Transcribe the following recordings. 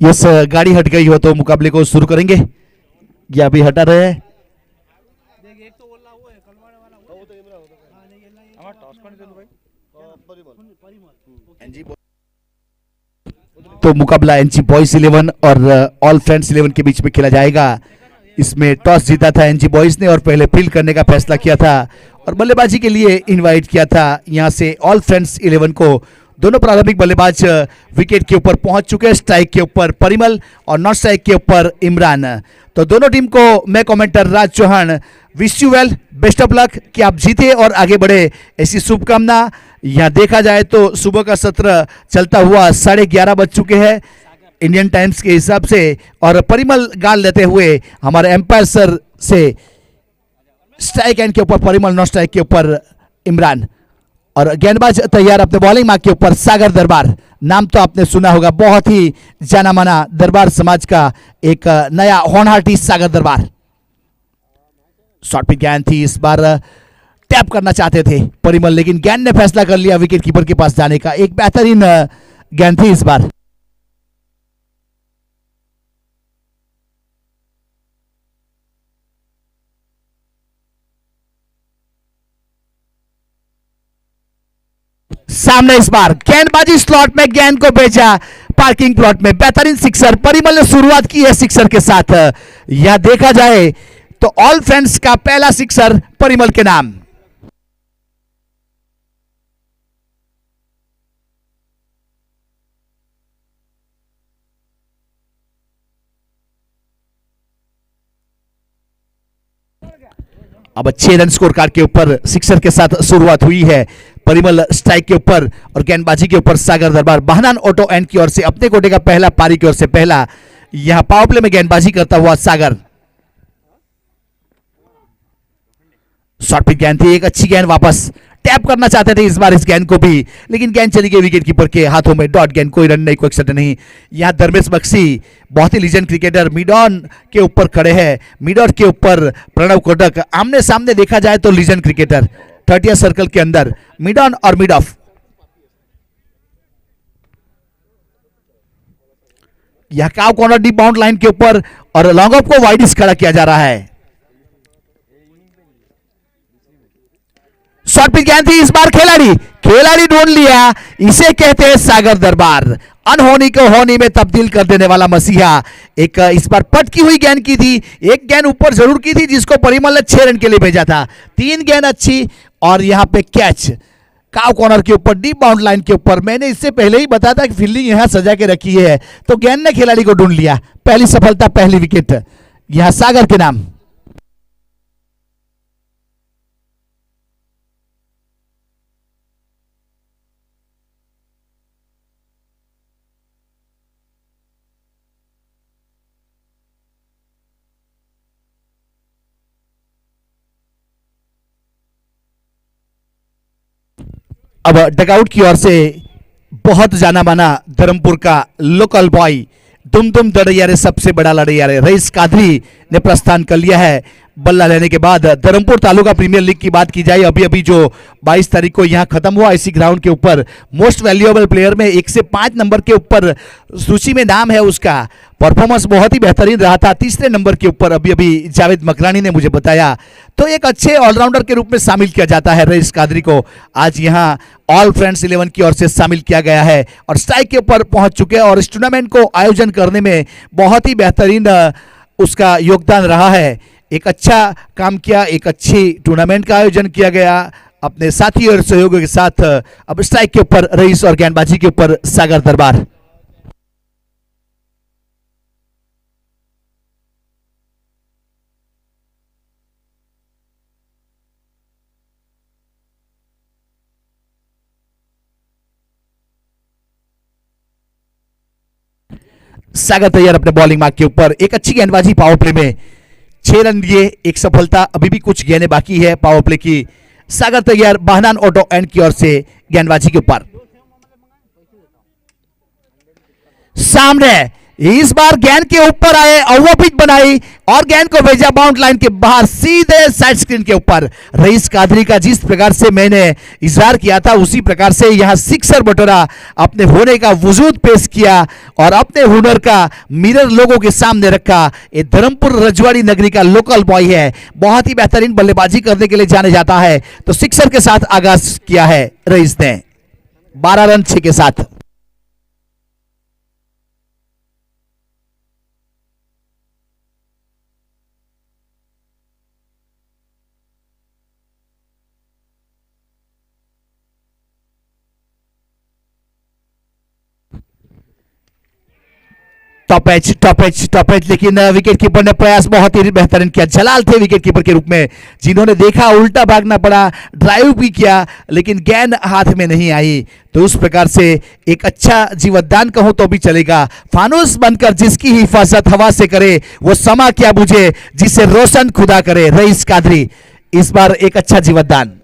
Yes, गाड़ी हट गई हो तो मुकाबले को शुरू करेंगे या अभी हटा रहे हैं? तो मुकाबला एनजी बॉयज 11 और ऑल फ्रेंड्स 11 के बीच में खेला जाएगा। इसमें टॉस जीता था एनजी बॉयज ने और पहले फील्ड करने का फैसला किया था और बल्लेबाजी के लिए इनवाइट किया था यहां से ऑल फ्रेंड्स 11 को। दोनों प्रारंभिक बल्लेबाज विकेट के ऊपर पहुंच चुके हैं। स्ट्राइक के ऊपर परिमल और नॉन स्ट्राइक के ऊपर इमरान। तो दोनों टीम को मैं commentator Raj Chauhan wish you well, best of luck कि आप जीते और आगे बढ़े, ऐसी शुभकामना। यहाँ देखा जाए तो सुबह का सत्र चलता हुआ 11:30 बज चुके हैं इंडियन टाइम्स के हिसाब से और परिमल गाल लेते हुए हमारे एम्पायर सर से स्ट्राइक एंड के ऊपर परिमल, नॉन स्ट्राइक के ऊपर इमरान और गेंदबाज तैयार अपने बॉलिंग मार्क के ऊपर सागर दरबार। नाम तो आपने सुना होगा, बहुत ही जाना माना दरबार समाज का एक नया होनहार सागर दरबार। शॉर्ट पिच गेंद थी, इस बार टैप करना चाहते थे परिमल लेकिन गेंद ने फैसला कर लिया विकेट कीपर के पास जाने का। एक बेहतरीन गेंद थी इस बार। सामने इस बार गेंदबाजी स्लॉट में गेंद को भेजा पार्किंग प्लॉट में, बेहतरीन सिक्सर। परिमल ने शुरुआत की है सिक्सर के साथ। यह देखा जाए तो ऑल फ्रेंड्स का पहला सिक्सर परिमल के नाम। अब 6 रन स्कोर कार्ड के ऊपर सिक्सर के साथ शुरुआत हुई है। परिमल स्ट्राइक के ऊपर और गेंदबाजी के ऊपर सागर दरबार। बहनान ऑटो एंड की ओर से अपने कोटे का पहला पारी की ओर से पहला यहां पावर प्ले में गेंदबाजी करता हुआ सागर। शॉर्ट पिच गेंद थी, एक अच्छी गेंद, वापस टैप करना चाहते थे इस बार इस गेंद को भी लेकिन गेंद चली गई विकेट कीपर के हाथों में। डॉट गेंद, कोई रन नहीं, कोई एक्सेप्ट नहीं। यहां धर्मेश बख्शी बहुत ही लीजेंड क्रिकेटर मिड ऑन के ऊपर खड़े हैं। मिड ऑन के ऊपर प्रणव कोटक, आमने सामने देखा जाए तो लीजेंड क्रिकेटर 30 सर्कल के अंदर मिड ऑन और मिड ऑफ। यह काव कॉर्नर डीप बाउंड लाइन के ऊपर और लॉन्ग ऑफ को वाइड खड़ा किया जा रहा है। शॉर्ट पिच गेंद थी, इस बार खिलाड़ी ढूंढ लिया। इसे कहते हैं सागर दरबार, अनहोनी को होनी में तब्दील कर देने वाला मसीहा। एक इस बार पटकी हुई गेंद की थी, एक गेंद ऊपर जरूर की थी जिसको परिमल ने 6 रन के लिए भेजा था। 3 गेंद अच्छी और यहां पे कैच काव कॉर्नर के ऊपर डीप बाउंड लाइन के ऊपर। मैंने इससे पहले ही बताया था कि फील्डिंग यहां सजा के रखी है तो गेंद ने खिलाड़ी को ढूंढ लिया। पहली सफलता, पहली विकेट यहां सागर के नाम। अब डगआउट की ओर से बहुत जाना माना धर्मपुर का लोकल बॉय दुम दुम दड़ैया सबसे बड़ा लड़ैया रईस कादरी ने प्रस्थान कर लिया है। बल्ला लेने के बाद धर्मपुर तालुका प्रीमियर लीग की बात की जाए, अभी अभी जो 22 तारीख को यहां खत्म हुआ इसी ग्राउंड के ऊपर, मोस्ट वैल्यूएबल प्लेयर में 1 से 5 नंबर के ऊपर सूची में नाम है उसका। परफॉर्मेंस बहुत ही बेहतरीन रहा था। 3रे नंबर के ऊपर अभी अभी जावेद मकरानी ने मुझे बताया। तो एक अच्छे ऑलराउंडर के रूप में शामिल किया जाता है रईस कादरी को। आज यहां ऑल फ्रेंड्स 11 की ओर से शामिल किया गया है और स्ट्राइक के ऊपर पहुंच चुके हैं और इस टूर्नामेंट को आयोजन करने में बहुत ही बेहतरीन उसका योगदान रहा है। एक अच्छा काम किया, एक अच्छी टूर्नामेंट का आयोजन किया गया अपने साथी और सहयोगियों के साथ। अब स्ट्राइक के ऊपर रईस और गेंदबाजी के ऊपर सागर दरबार। सागर तैयार अपने बॉलिंग मार्क के ऊपर। एक अच्छी गेंदबाजी पावर प्ले में 6 रन दिए, एक सफलता, अभी भी कुछ गेंदें बाकी है पावर प्ले की। सागर तैयार बहनान ऑटो एंड की ओर से गेंदबाजी के ऊपर। सामने इस बार गेंद के ऊपर आए, ओवर पिच बनाई और गेंद को भेजा बाउंड लाइन के बाहर सीधे साइड स्क्रीन के ऊपर। रईस कादरी का जिस प्रकार से मैंने इजहार किया था उसी प्रकार से यहां सिक्सर बटोरा, अपने होने का वजूद पेश किया और अपने हुनर का मिरर लोगों के सामने रखा। ये धर्मपुर रजवाड़ी नगरी का लोकल बॉय है, बहुत ही बेहतरीन बल्लेबाजी करने के लिए जाने जाता है। तो सिक्सर के साथ आगाज किया है रईस ने 12 रन 6 के साथ। टॉप एज लेकिन विकेट कीपर ने प्रयास बहुत ही बेहतरीन किया। जलाल थे विकेट कीपर के रूप में जिन्होंने देखा, उल्टा भागना पड़ा, ड्राइव भी किया लेकिन गेंद हाथ में नहीं आई। तो उस प्रकार से एक अच्छा जीवदान कहूं तो भी चलेगा। फानूस बनकर जिसकी हिफाजत हवा से करे वो समा क्या बुझे जिसे रोशन खुदा करे। रईस कादरी इस बार एक अच्छा जीवदान।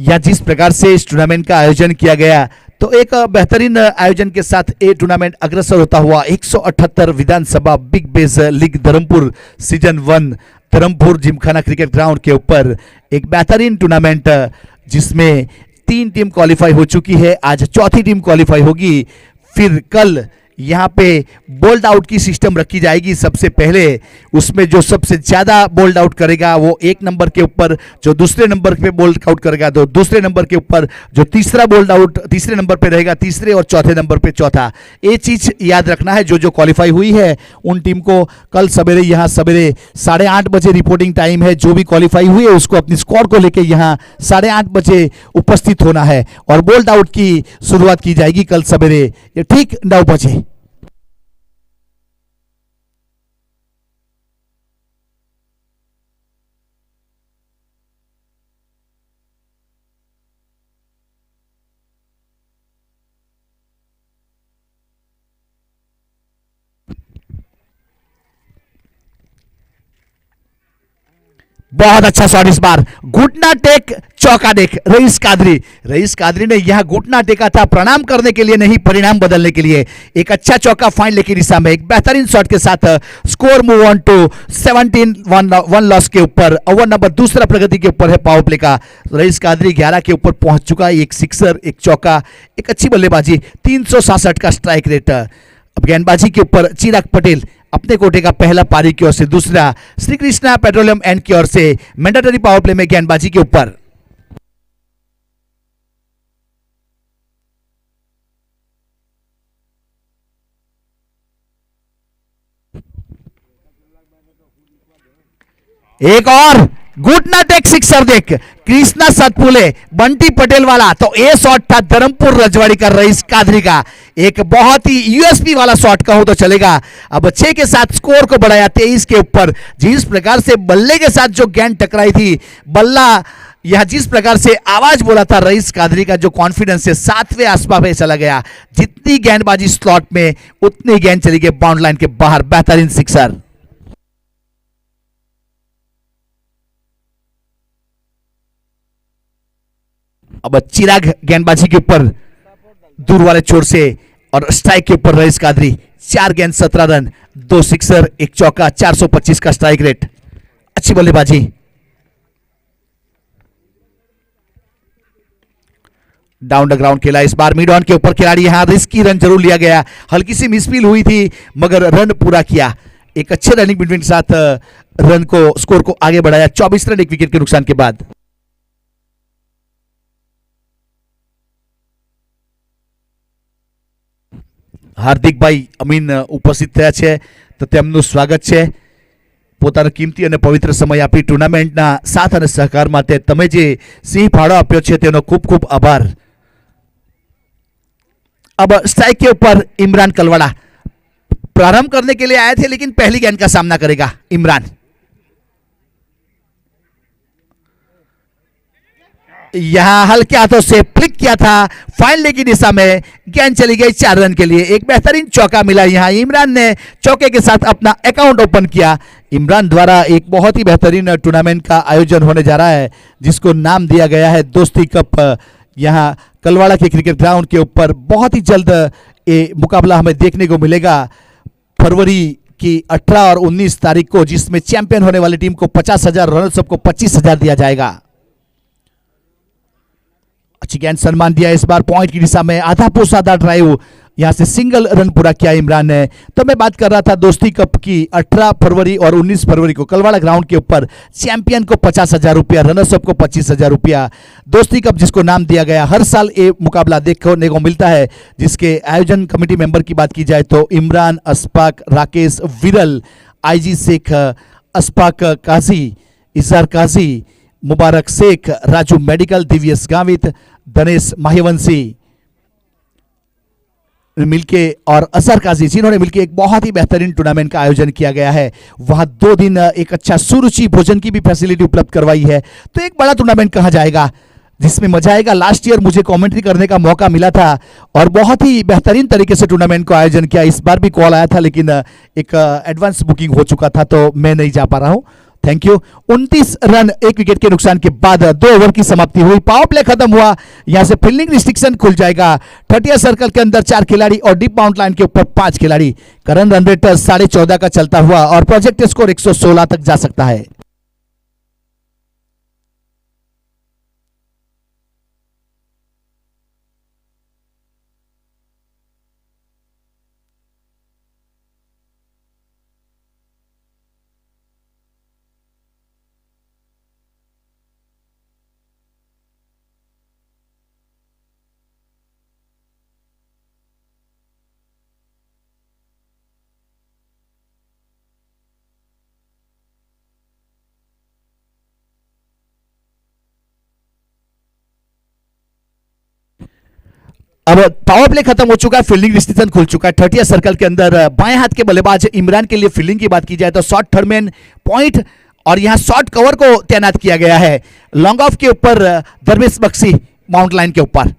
या जिस प्रकार से इस टूर्नामेंट का आयोजन किया गया तो एक बेहतरीन आयोजन के साथ ये टूर्नामेंट अग्रसर होता हुआ 178 विधानसभा Big Bash League Dharampur season 1 Dharampur gymkhana cricket ground के ऊपर एक बेहतरीन टूर्नामेंट जिसमें 3 टीम क्वालिफाई हो चुकी है। आज चौथी टीम क्वालिफाई होगी। फिर कल यहाँ पे बोल्ड आउट की सिस्टम रखी जाएगी। सबसे पहले उसमें जो सबसे ज्यादा बोल्ड आउट करेगा वो 1 नंबर के ऊपर, जो दूसरे नंबर पे बोल्ड आउट करेगा तो दूसरे नंबर के ऊपर, जो तीसरा बोल्ड आउट तीसरे नंबर पे रहेगा तीसरे और चौथे नंबर पे चौथा। ये चीज याद रखना है। जो क्वालिफाई हुई है उन टीम को कल सवेरे यहाँ सवेरे 8:30 बजे रिपोर्टिंग टाइम है। जो भी क्वालिफाई हुई है उसको अपनी स्कोर को लेकर यहाँ 8:30 बजे उपस्थित होना है और बोल्ड आउट की शुरुआत की जाएगी कल सवेरे ठीक 9 बजे। बहुत अच्छा शॉट इस बार, घुटना टेक चौका देख रईस कादरी ने यह घुटना टेका था प्रणाम करने के लिए नहीं, परिणाम बदलने के लिए। एक अच्छा चौका फाइन लेके दिशा में एक बेहतरीन शॉट के साथ score move on to 17 1 loss के ऊपर। ओवर नंबर दूसरा प्रगति के ऊपर है पावर प्ले का। रईस कादरी 11 के ऊपर पहुंच चुका है। एक सिक्सर, एक चौका, एक अच्छी बल्लेबाजी, 367 का स्ट्राइक रेट। अब गेंदबाजी के ऊपर चिराग पटेल अपने कोटे का पहला पारी की ओर से, दूसरा श्री कृष्णा पेट्रोलियम एंड की ओर से मैंडेटरी पावर प्ले में गेंदबाजी के ऊपर। एक और घुटना टेक सिक्सर देख कृष्णा सतपुले बंटी पटेल वाला। तो ये शॉट था धर्मपुर रजवाड़ी का रईस कादरी का, एक बहुत ही यूएसपी वाला शॉट कहूं तो चलेगा। अब 6 के साथ स्कोर को बढ़ाया 23 के ऊपर। जिस प्रकार से बल्ले के साथ जो गेंद टकराई थी, बल्ला यह जिस प्रकार से आवाज बोला था रईस कादरी का, जो कॉन्फिडेंस से 7वें आसपास में चला गया। जितनी गेंदबाजी स्लॉट में उतनी गेंद चली गई बाउंड लाइन के बाहर। बेहतरीन सिक्सर। अब चिराग गेंदबाजी के ऊपर दूर वाले छोर से और स्ट्राइक के ऊपर रईस कादरी। 4 गेंद 17 रन, 2 सिक्सर, 1 चौका, 425 का स्ट्राइक रेट। अच्छी बल्लेबाजी। डाउन द ग्राउंड खेला इस बार, मिड ऑन के ऊपर खिलाड़ी। यहां रिस्की रन जरूर लिया गया, हल्की सी मिसफील हुई थी मगर रन पूरा किया। एक अच्छे रनिंग बिटवीन के साथ रन को, स्कोर को आगे बढ़ाया। 24 रन 1 विकेट के नुकसान के बाद। હાર્દિકભાઈ અમીન ઉપસ્થિત થયા છે તો તેમનું સ્વાગત છે। પોતાનો કિંમતી અને પવિત્ર સમય આપી ટુર્નામેન્ટના સાથ અને સહકાર માટે તમે જે સિંહ ફાળો આપ્યો છે તેનો ખૂબ ખૂબ આભાર। अब स्ट्राइक के ऊपर इमरान कलवाड़ा प्रारंभ करने के लिए आए थे, लेकिन पहली गेंद का सामना करेगा इमरान। यहां हल्के हाथों से फ्लिक किया था, फाइनल की दिशा में गेंद चली गई 4 रन के लिए। एक बेहतरीन चौका मिला यहां, इमरान ने चौके के साथ अपना अकाउंट ओपन किया। इमरान द्वारा एक बहुत ही बेहतरीन टूर्नामेंट का आयोजन होने जा रहा है, जिसको नाम दिया गया है दोस्ती कप। यहां कलवाड़ा के क्रिकेट ग्राउंड के ऊपर बहुत ही जल्द ये मुकाबला हमें देखने को मिलेगा, फरवरी की 18 और 19 तारीख को, जिसमें चैंपियन होने वाली टीम को 50,000, रनर्स अप को 25,000 दिया जाएगा। अच्छी गेंद, सम्मान दिया इस बार पॉइंट की दिशा में, आधा पोस्ट आधा ड्राइव, यहां से सिंगल रन पूरा किया इमरान ने। तो मैं बात कर रहा था दोस्ती कप की, 18 फरवरी और 19 फरवरी को कलवाड़ा ग्राउंड के ऊपर चैंपियन को 50,000 रुपया, रनर्स अप को 25,000 रुपया। दोस्ती कप जिसको नाम दिया गया, हर साल ये मुकाबला देखने को मिलता है, जिसके आयोजन कमेटी मेंबर की बात की जाए तो इमरान, अशफाक, राकेश, विरल, आईजी शेख, अशफाक काजी, इजहार काजी, मुबारक शेख, राजू मेडिकल, दिव्यस गावित, दनेश माहिवंशी मिलके और असर काजी, जिन्होंने मिलके एक बहुत ही बेहतरीन टूर्नामेंट का आयोजन किया गया है। वहां 2 दिन एक अच्छा सुरुचि भोजन की भी फैसिलिटी उपलब्ध करवाई है। तो एक बड़ा टूर्नामेंट कहा जाएगा जिसमें मजा आएगा। लास्ट ईयर मुझे कमेंट्री करने का मौका मिला था और बहुत ही बेहतरीन तरीके से टूर्नामेंट को आयोजन किया। इस बार भी कॉल आया था, लेकिन एक एडवांस बुकिंग हो चुका था, तो मैं नहीं जा पा रहा हूं। Thank you. 29 रन 1 विकेट के नुकसान के बाद 2 ओवर की समाप्ति हुई, पावर प्ले खत्म हुआ। यहां से फील्डिंग रिस्ट्रिक्शन खुल जाएगा। 30 सर्कल के अंदर 4 खिलाड़ी और डीप बाउंड लाइन के ऊपर 5 खिलाड़ी। करंट रन रेट 14.5 का चलता हुआ और प्रोजेक्ट स्कोर 116 तक जा सकता है। अब पावर प्ले खत्म हो चुका है, फील्डिंग रिस्ट्रिक्शन खुल चुका है। 30 सर्कल के अंदर बाएं हाथ के बल्लेबाज इमरान के लिए फील्डिंग की बात की जाए तो शॉर्ट थर्डमैन पॉइंट और यहां शॉर्ट कवर को तैनात किया गया है। लॉन्ग ऑफ के ऊपर दरवेश बख्शी माउंट लाइन के ऊपर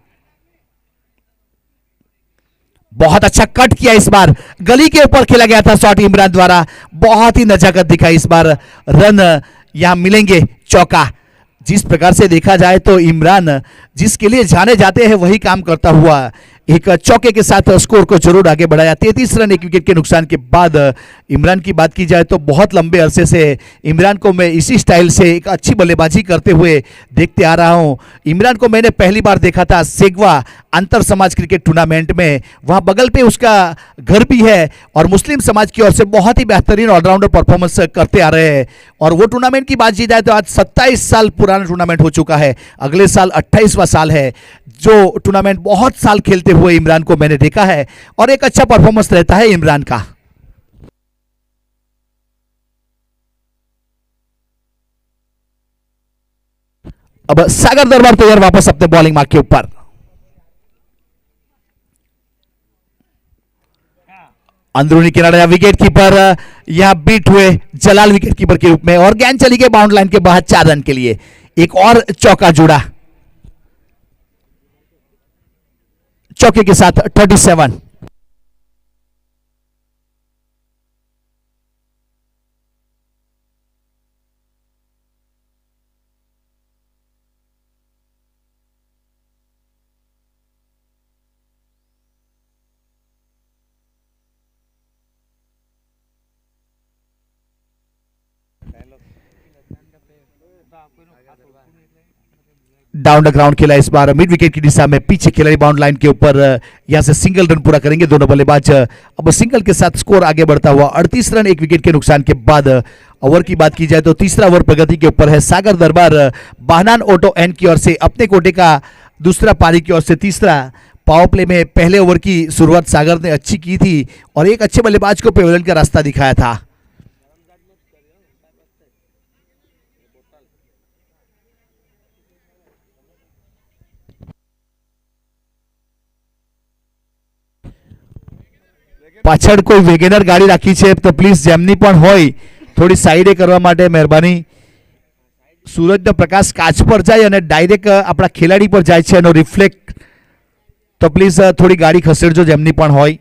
बहुत अच्छा कट किया। इस बार गली के ऊपर खेला गया था शॉट इमरान द्वारा, बहुत ही नजाकत दिखाई। इस बार रन यहां मिलेंगे, चौका। जिस प्रकार से देखा जाए तो इमरान जिसके लिए जाने जाते हैं वही काम करता हुआ एक चौके के साथ स्कोर को जरूर आगे बढ़ाया। 33 रन 1 विकेट के नुकसान के बाद इमरान की बात की जाए तो बहुत लंबे अरसे से इमरान को मैं इसी स्टाइल से एक अच्छी बल्लेबाजी करते हुए देखते आ रहा हूं। इमरान को मैंने पहली बार देखा था सेगवा अंतर समाज क्रिकेट टूर्नामेंट में, वहां बगल पे उसका घर भी है और मुस्लिम समाज की ओर से बहुत ही बेहतरीन ऑलराउंडर परफॉर्मेंस करते आ रहे हैं। और वो टूर्नामेंट की बात की जाए तो आज 27 साल पुराना टूर्नामेंट हो चुका है, अगले साल 28वां साल है जो टूर्नामेंट बहुत साल खेलते हुए इमरान को मैंने देखा है और एक अच्छा परफॉर्मेंस रहता है इमरान का। अब सागर दरबार तैयार वापस अपने बॉलिंग मार्क के ऊपर। अंदरूनी किनारा विकेट कीपर यहां बीट हुए जलाल विकेट कीपर के रूप में और गेंद चली गई बाउंड लाइन के बाहर 4 रन के लिए। एक और चौका जुड़ा, चौके के साथ 37। डाउन द ग्राउंड खेला इस बार मिड विकेट की दिशा में, पीछे खिलाड़ी बाउंड लाइन के ऊपर यहां से सिंगल रन पूरा करेंगे दोनों बल्लेबाज। अब सिंगल के साथ स्कोर आगे बढ़ता हुआ 38 रन 1 विकेट के नुकसान के बाद। ओवर की बात की जाए तो तीसरा ओवर प्रगति के ऊपर है। सागर दरबार बाहनान ऑटो एन की ओर से अपने कोटे का दूसरा, पारी की ओर से तीसरा। पावर प्ले में पहले ओवर की शुरुआत सागर ने अच्छी की थी और एक अच्छे बल्लेबाज को पेवेलियन का रास्ता दिखाया था। પાછળ કોઈ વેગેનર ગાડી રાખી છે તો પ્લીઝ જેમની પણ હોય થોડી સાઈડે કરવા માટે મહેરબાની. સૂરજનો પ્રકાશ કાચ પર જાય અને ડાયરેક્ટ આપણા ખેલાડી પર જાય છે, એનો રિફ્લેક્ટ. તો પ્લીઝ થોડી ગાડી ખસેડજો જેમની પણ હોય.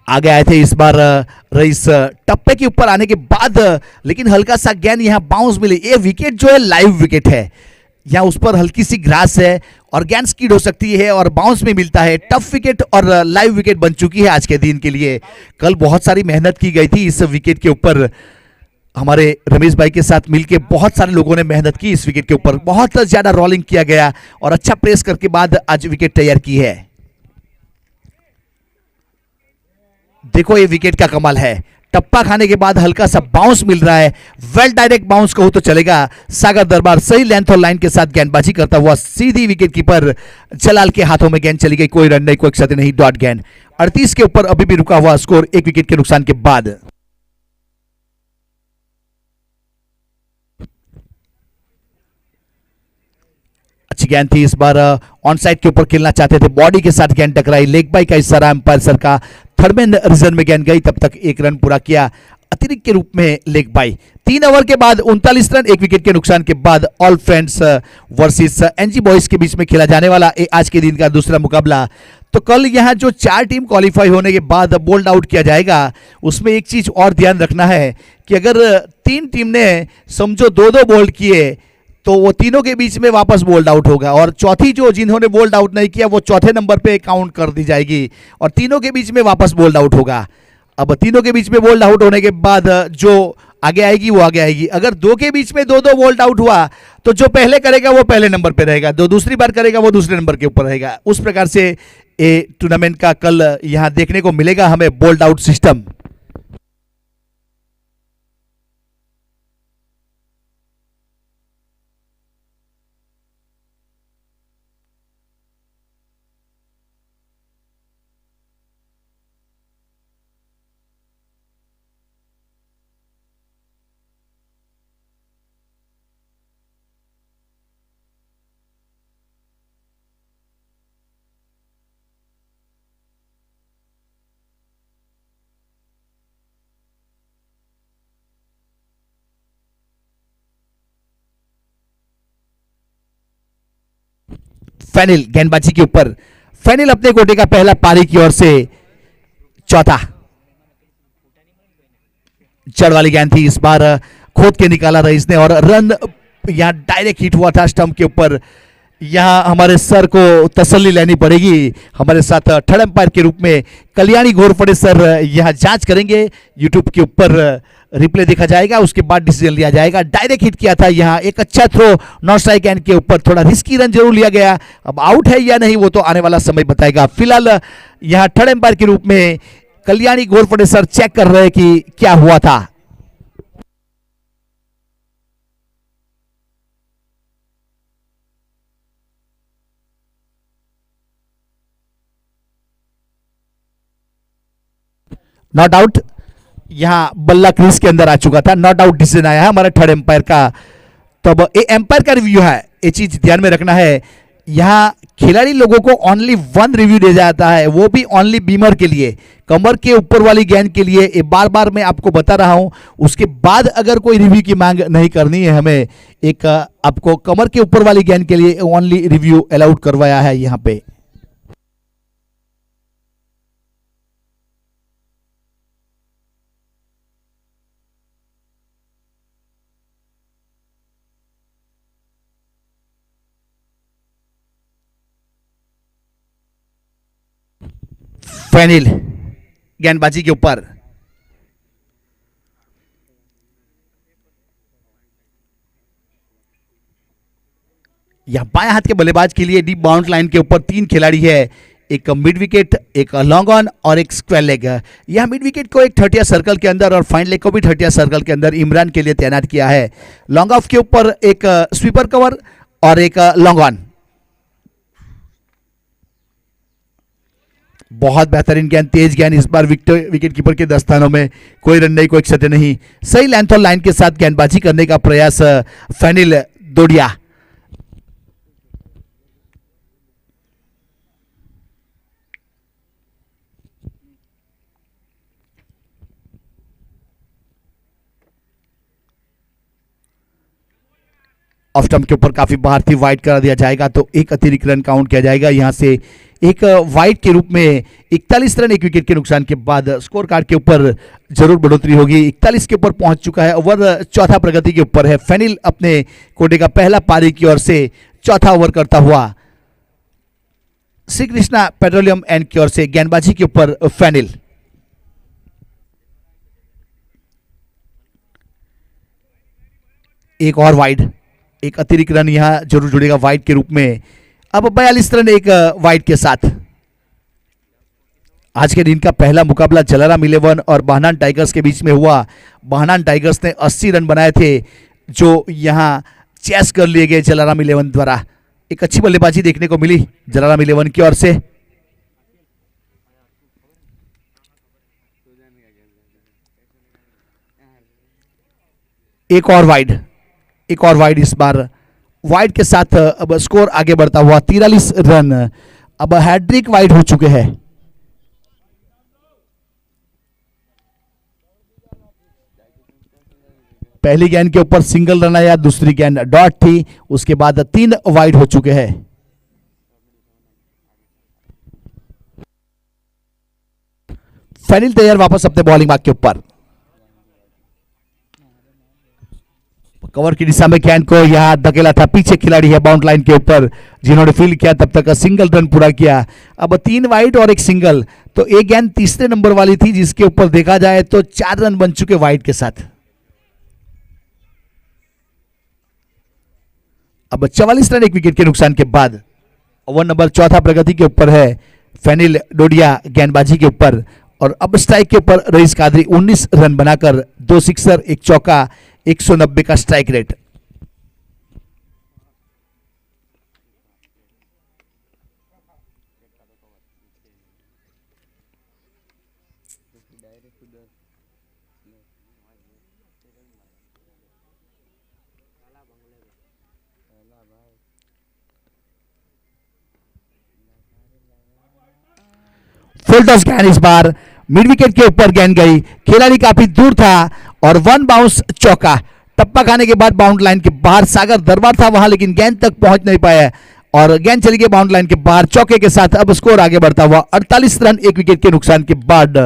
आगे आए थे इस बार रईस टप्पे के ऊपर आने के बाद, लेकिन हल्का सा गेंद यहाँ बाउंस मिले. ये विकेट जो है लाइव विकेट है, यहाँ उस पर हल्की सी ग्रास है और गेंद स्कीड हो सकती है और बाउंस में मिलता है. टफ विकेट और लाइव विकेट बन चुकी है आज के दिन के लिए. कल बहुत सारी मेहनत की गई थी इस विकेट के ऊपर. हमारे रमेश भाई के साथ मिलके बहुत सारे लोगों ने मेहनत की इस विकेट के ऊपर. बहुत ज्यादा रोलिंग किया गया और अच्छा प्रेस करके बाद आज विकेट तैयार की है. देखो ये विकेट का कमाल है. टप्पा खाने के बाद हल्का सा बाउंस मिल रहा है. वेल डायरेक्ट बाउंस कहूं तो चलेगा. सागर दरबार सही लेंथ और लाइन के साथ गेंदबाजी करता हुआ सीधी विकेट कीपर जलाल के हाथों में गेंद चली गई. कोई रन नहीं, कोई क्षति नहीं. डॉट गेंद 38 के ऊपर अभी भी रुका हुआ स्कोर एक विकेट के नुकसान के बाद. अच्छी गेंद थी. इस बार ऑन साइड के ऊपर खेलना चाहते थे, बॉडी के साथ गेंद टकराई. लेग बाई का इशारा अंपायर सर का. थर्ड में रीजन में गेंद गई, तब तक एक रन पूरा किया अतिरिक्त के रूप में लेग बाई. 3 ओवर के बाद 39 रन एक विकेट के नुकसान के बाद All Friends versus NG Boys के बीच में खेला जाने वाला आज के दिन का दूसरा मुकाबला. तो कल यहां जो 4 टीम क्वालिफाई होने के बाद बोल्ड आउट किया जाएगा, उसमें एक चीज और ध्यान रखना है कि अगर 3 टीम ने समझो 2-2 बोल्ड किए तो वो तीनों के बीच में वापस बोल्ड आउट होगा, और चौथी जो जिन्होंने बोल्ड आउट नहीं किया वो चौथे नंबर पे काउंट कर दी जाएगी और तीनों के बीच में वापस बोल्ड आउट होगा. अब तीनों के बीच में बोल्ड आउट होने के बाद जो आगे आएगी वो आगे आएगी. अगर 2 के बीच में 2-2 बोल्ड आउट हुआ तो जो पहले करेगा वो पहले नंबर पे रहेगा, जो दूसरी बार करेगा वो दूसरे नंबर के ऊपर रहेगा. उस प्रकार से ये टूर्नामेंट का कल यहां देखने को मिलेगा हमें बोल्ड आउट सिस्टम. फैनिल गेंदबाजी के ऊपर. फैनिल अपने कोटे का पहला पारी की ओर से चौथा. चढ़ वाली गेंद थी. इस बार खोद के निकाला रईस ने और रन यहां डायरेक्ट हिट हुआ था स्टंप के ऊपर. यहां हमारे सर को तसल्ली लेनी पड़ेगी. हमारे साथ थर्ड अंपायर के रूप में कल्याणी घोरपड़े सर यहां जांच करेंगे. यूट्यूब के ऊपर रिप्ले देखा जाएगा, उसके बाद डिसीजन लिया जाएगा. डायरेक्ट हिट किया था यहां. एक अच्छा थ्रो नॉन स्ट्राइक एंड के ऊपर. थोड़ा रिस्की रन जरूर लिया गया. अब आउट है या नहीं वो तो आने वाला समय बताएगा. फिलहाल यहां थर्ड अंपायर के रूप में कल्याणी घोरपड़े सर चेक कर रहे हैं कि क्या हुआ था. Not out. यहां बल्ला क्रीज के अंदर आ चुका था. नॉट आउट डिसीजन आया है हमारे थर्ड एम्पायर का. तब ये एम्पायर का रिव्यू है, ये चीज ध्यान में रखना है. यहां खिलाड़ी लोगों को ओनली 1 रिव्यू दिया जाता है, वो भी ओनली बीमर के लिए, कमर के ऊपर वाली गेंद के लिए. ये बार बार मैं आपको बता रहा हूं. उसके बाद अगर कोई रिव्यू की मांग नहीं करनी है हमें, एक आपको कमर के ऊपर वाली गेंद के लिए ओनली रिव्यू अलाउड करवाया है यहां पे. फैनिल गेंदबाजी के ऊपर। यह बाएं हाथ के बल्लेबाज के लिए डीप बाउंड लाइन के ऊपर 3 खिलाड़ी है, एक मिड विकेट, एक लॉन्ग ऑन और एक स्क्वायर लेग। यह मिड विकेट को एक 30 सर्कल के अंदर और फाइन लेग को भी 30 सर्कल के अंदर इमरान के लिए तैनात किया है। लॉन्ग ऑफ के ऊपर एक स्वीपर कवर और एक लॉन्ग ऑन। बहुत बेहतरीन गेंद, तेज गेंद, इस बार विकेट कीपर के दस्तानों में कोई रन नहीं, कोई क्षति नहीं। सही लेंथ और लाइन के साथ गेंदबाजी करने का प्रयास फैनिल डोडिया। ऑफ स्टंप के ऊपर काफी बाहर थी, वाइड करा दिया जाएगा तो एक अतिरिक्त रन काउंट किया जाएगा। यहां से एक वाइड के रूप में 41 रन एक विकेट के नुकसान के बाद स्कोर कार्ड के ऊपर जरूर बढ़ोतरी होगी। 41 के ऊपर पहुंच चुका है। ओवर चौथा प्रगति के ऊपर है। फैनिल अपने कोटे का पहला पारी की ओर से चौथा ओवर करता हुआ। श्री कृष्णा पेट्रोलियम एंड की ओर से गेंदबाजी के ऊपर फैनिल। एक और वाइड, एक अतिरिक्त रन यहां जरूर जुड़ेगा वाइड के रूप में। अब 42 रन एक वाइड के साथ। आज के दिन का पहला मुकाबला जलाराम 11 और बाहनान टाइगर्स के बीच में हुआ। बाहनान टाइगर्स ने 80 रन बनाए थे जो यहां चेस कर लिए गए जलाराम 11 द्वारा। एक अच्छी बल्लेबाजी देखने को मिली जलाराम 11 की ओर से। एक और वाइड, एक और वाइड, इस बार वाइड के साथ अब स्कोर आगे बढ़ता हुआ 43 रन। अब हैट्रिक वाइड हो चुके हैं। पहली गेंद के ऊपर सिंगल रन आया, दूसरी गेंद डॉट थी, उसके बाद 3 वाइड हो चुके हैं। फैनिल तैयार वापस अपने बॉलिंग मार्क के ऊपर। कवर की दिशा में गेंद को यहां धकेला था, पीछे खिलाड़ी है बाउंड लाइन के ऊपर जिन्होंने फील्ड किया, तब तक सिंगल रन पूरा किया। अब 3 वाइड और एक सिंगल, तो एक गेंद तीसरे नंबर वाली थी जिसके ऊपर देखा जाए तो 4 रन बन चुके वाइड के साथ। अब 44 रन एक विकेट के नुकसान के बाद ओवर नंबर चौथा प्रगति के ऊपर है। फैनिल डोडिया गेंदबाजी के ऊपर और अब स्ट्राइक के ऊपर रईस कादरी 19 रन बनाकर 2 सिक्सर, एक चौका, 190 का स्ट्राइक रेट। फुल टॉस गेंद इस बार मिड विकेट के ऊपर गेंद गई, खिलाड़ी काफी दूर था और 1 बाउंस चौका। टप्पा खाने के बाद बाउंड लाइन के बाहर सागर दरबार था वहां, लेकिन गेंद तक पहुंच नहीं पाया और गेंद चली गई बाउंड लाइन के बाहर चौके के साथ। अब स्कोर आगे बढ़ता हुआ 48 रन एक विकेट के नुकसान के बाद।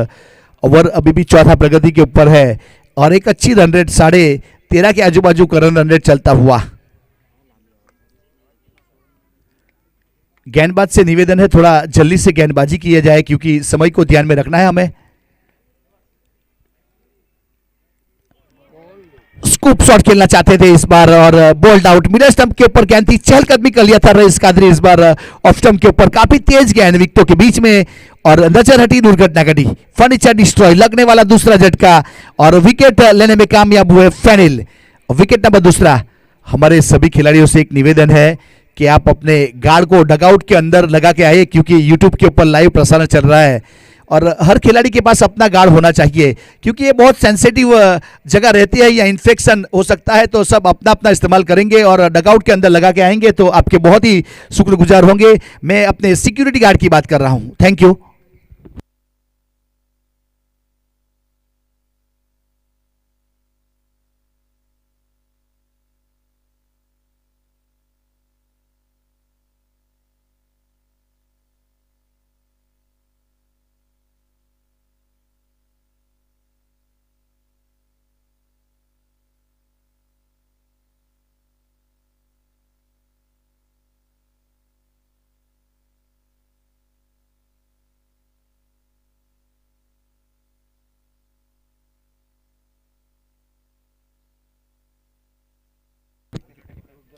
ओवर अभी भी चौथा प्रगति के ऊपर है और एक अच्छी रन रेट 13.5 के आजू बाजू का रन रेट चलता हुआ। गेंदबाज से निवेदन है थोड़ा जल्दी से गेंदबाजी किया जाए क्योंकि समय को ध्यान में रखना है हमें। स्कूप शॉट खेलना चाहते थे इस बार और बोल्ड आउट। मिडल स्टंप के ऊपर गेंद थी, चहलकदमी कर लिया था रईस कादरी इस बार ऑफ स्टंप के ऊपर। काफी तेज गेंद विकेटों के बीच में और नजर हटी, दुर्घटना घटी। फर्नीचर डिस्ट्रॉय, लगने वाला दूसरा झटका और विकेट लेने में कामयाब हुए फैनिल। विकेट नंबर दूसरा। हमारे सभी खिलाड़ियों से एक निवेदन है कि आप अपने गार्ड को डगआउट के अंदर लगा के आइए क्योंकि यूट्यूब के ऊपर लाइव प्रसारण चल रहा है और हर खिलाड़ी के पास अपना गार्ड होना चाहिए क्योंकि ये बहुत सेंसिटिव जगह रहती है या इन्फेक्शन हो सकता है, तो सब अपना अपना इस्तेमाल करेंगे और डगआउट के अंदर लगा के आएंगे तो आपके बहुत ही शुक्रगुजार होंगे। मैं अपने सिक्योरिटी गार्ड की बात कर रहा हूं। Thank you.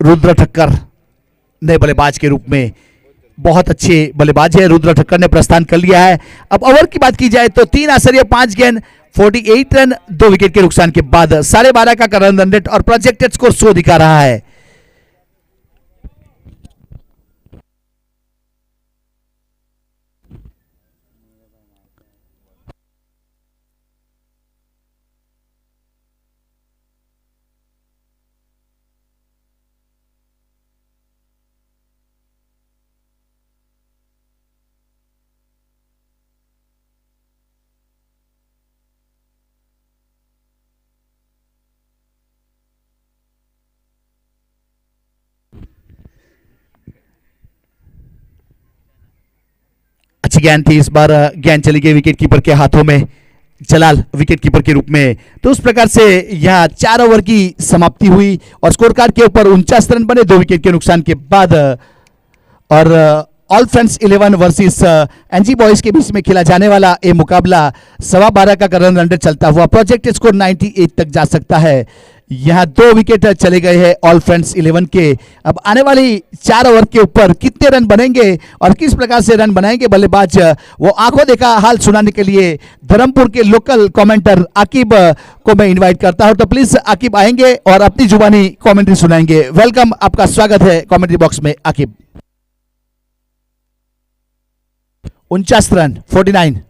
रुद्र ठक्कर नए बल्लेबाज के रूप में, बहुत अच्छे बल्लेबाज है रुद्र ठक्कर ने प्रस्थान कर लिया है। अब ओवर की बात की जाए तो 3 आसरिया 5 गेंद 48 रन 2 विकेट के नुकसान के बाद 12.5 का करंट रन रेट और प्रोजेक्टेड स्कोर 100 दिखा रहा है। अच्छी गेंद थी, इस बार गेंद चली गई विकेट कीपर के हाथों में, जलाल विकेट कीपर के रूप में। तो उस प्रकार से यहां 4 ओवर की समाप्ति हुई और स्कोर कार्ड के ऊपर 49 रन बने 2 विकेट के नुकसान के बाद। और All Friends 11 versus NG Boys के बीच में खेला जाने वाला ये मुकाबला 12.25 का करंट रन रेट चलता हुआ प्रोजेक्ट स्कोर 98 तक जा सकता है। यहां 2 विकेट चले गए हैं ऑल फ्रेंड्स 11 के। अब आने वाली 4 ओवर के ऊपर कितने रन बनेंगे और किस प्रकार से रन बनाएंगे बल्लेबाज, वो आंखों देखा हाल सुनाने के लिए धर्मपुर के लोकल कमेंटर आकिब को मैं इनवाइट करता हूं। तो प्लीज आकिब आएंगे और अपनी जुबानी कमेंट्री सुनाएंगे। वेलकम, आपका स्वागत है कमेंट्री बॉक्स में आकिब। 49 रन 49।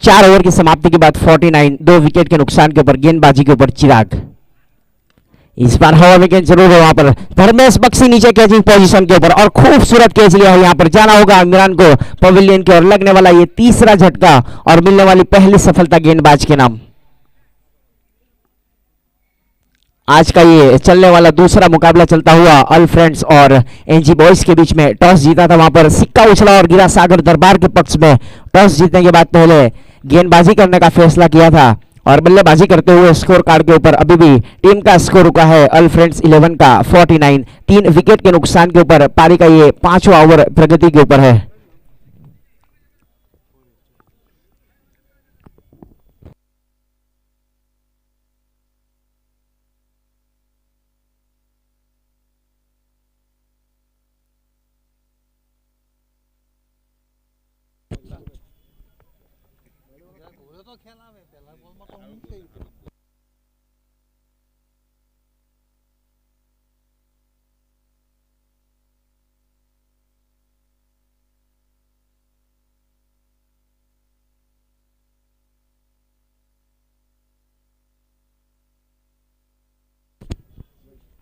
चार ओवर की समाप्ति के बाद 49, 2 विकेट के नुकसान के ऊपर गेंदबाजी के ऊपर चिराग। इस बार हवा में गेंद जरूर है वहां पर धर्मेश बक्सी नीचे कैचिंग पोजीशन के ऊपर और खूबसूरत कैच लिया है। यहां पर जाना होगा इमरान को पवेलियन की ओर, लगने वाला ये तीसरा झटका और मिलने वाली पहली सफलता गेंदबाज के नाम। आज का ये चलने वाला दूसरा मुकाबला चलता हुआ ऑल फ्रेंड्स और एनजी बॉयज के बीच में। टॉस जीता था वहां पर, सिक्का उछला और गिरा सागर दरबार के पक्ष में। टॉस जीतने के बाद पहले गेंदबाजी करने का फैसला किया था और बल्लेबाजी करते हुए स्कोर कार्ड के ऊपर अभी भी टीम का स्कोर रुका है ऑल फ्रेंड्स 11 का 49। 3 विकेट के नुकसान के ऊपर पारी का ये 5वां ओवर प्रगति के ऊपर है।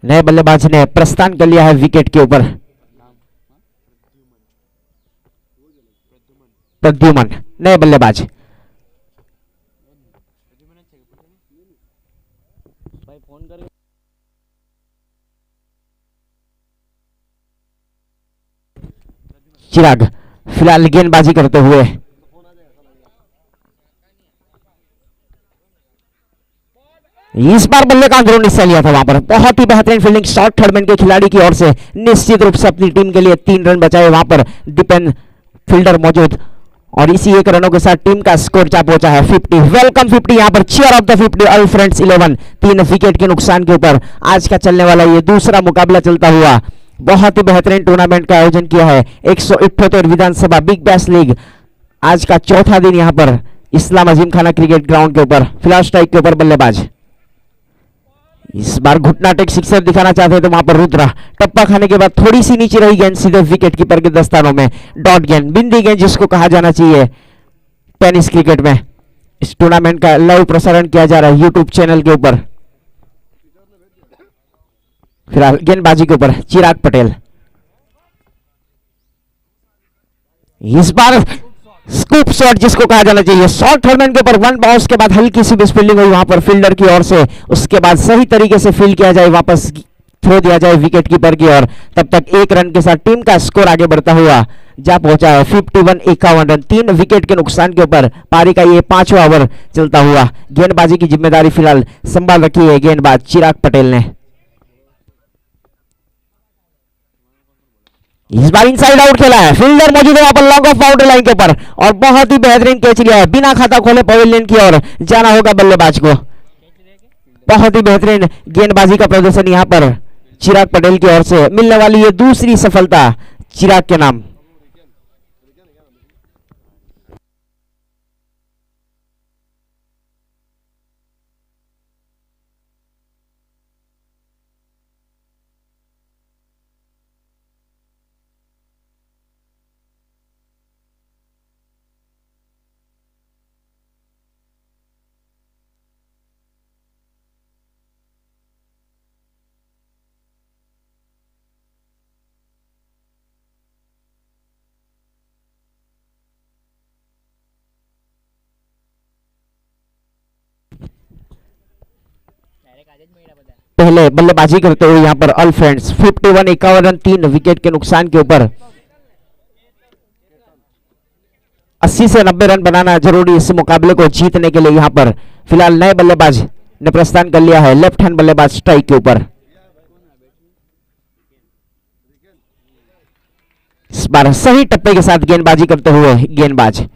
नए बल्लेबाज ने प्रस्थान कर लिया है विकेट के ऊपर। प्रद्युमन नए बल्लेबाज। चिराग फिलहाल गेंदबाजी करते हुए। इस बार बल्ले का अंदरूनी हिस्सा लिया था वहां पर, बहुत ही बेहतरीन फील्डिंग शॉट थर्डमैन के खिलाड़ी की ओर से। निश्चित रूप से अपनी टीम के लिए 3 रन बचाए वहां पर डिपेंड फील्डर मौजूद और इसी 1 रनों के साथ टीम का स्कोर जा पहुंचा है 50। वेलकम 50 यहां पर cheer of the 50 All Friends 11। 3 wicket के नुकसान के ऊपर आज का चलने वाला ये दूसरा मुकाबला चलता हुआ। बहुत ही बेहतरीन टूर्नामेंट का आयोजन किया है 178 विधानसभा बिग बैश लीग। आज का चौथा दिन यहां पर इस्लाम अजीम खाना क्रिकेट ग्राउंड के ऊपर। फिलहाल स्ट्राइक के ऊपर बल्लेबाज। इस बार घुटना टेक सिक्सर दिखाना चाहते थे वहां पर रुद्रा, टप्पा खाने के बाद थोड़ी सी नीचे रही गेंद सीधे विकेट कीपर के दस्तानों में। डॉट गेंद, बिंदी गेंद जिसको कहा जाना चाहिए टेनिस क्रिकेट में। इस टूर्नामेंट का लाइव प्रसारण किया जा रहा है यूट्यूब चैनल के ऊपर। फिलहाल गेंदबाजी के ऊपर चिराग पटेल। इस बार स्कूप शॉट जिसको कहा जाना चाहिए, शॉर्ट थर्डमैन के ऊपर 1 बाउंस के बाद हल्की सी मिस फील्डिंग हुई वहां पर फील्डर की ओर से। उसके बाद सही तरीके से फील्ड किया जाए वापस थ्रो दिया जाए विकेट कीपर की ओर, तब तक 1 रन के साथ टीम का स्कोर आगे बढ़ता हुआ जा पहुंचा है 51 रन। 3 विकेट के नुकसान के ऊपर पारी का ये 5वां ओवर चलता हुआ। गेंदबाजी की जिम्मेदारी फिलहाल संभाल रखी है गेंदबाज चिराग पटेल ने। इस बार इनसाइड आउट खेला है, फील्डर मौजूद है वहां पर लॉन्ग ऑफ बाउंड्री लाइन के ऊपर और बहुत ही बेहतरीन कैच लिया है। बिना खाता खोले पवेलियन की ओर जाना होगा बल्लेबाज को। बहुत ही बेहतरीन गेंदबाजी का प्रदर्शन यहां पर चिराग पटेल की ओर से मिलने वाली ये दूसरी सफलता चिराग के नाम। पहले बल्लेबाजी करते हुए यहां पर ऑल फ्रेंड्स 51 रन 3 विकेट के नुकसान के ऊपर 80 से 90 रन बनाना जरूरी इस मुकाबले को जीतने के लिए। यहां पर फिलहाल नए बल्लेबाज ने प्रस्थान कर लिया है, लेफ्ट हैंड बल्लेबाज स्ट्राइक के ऊपर। इस बार सही टप्पे के साथ गेंदबाजी करते हुए गेंदबाज।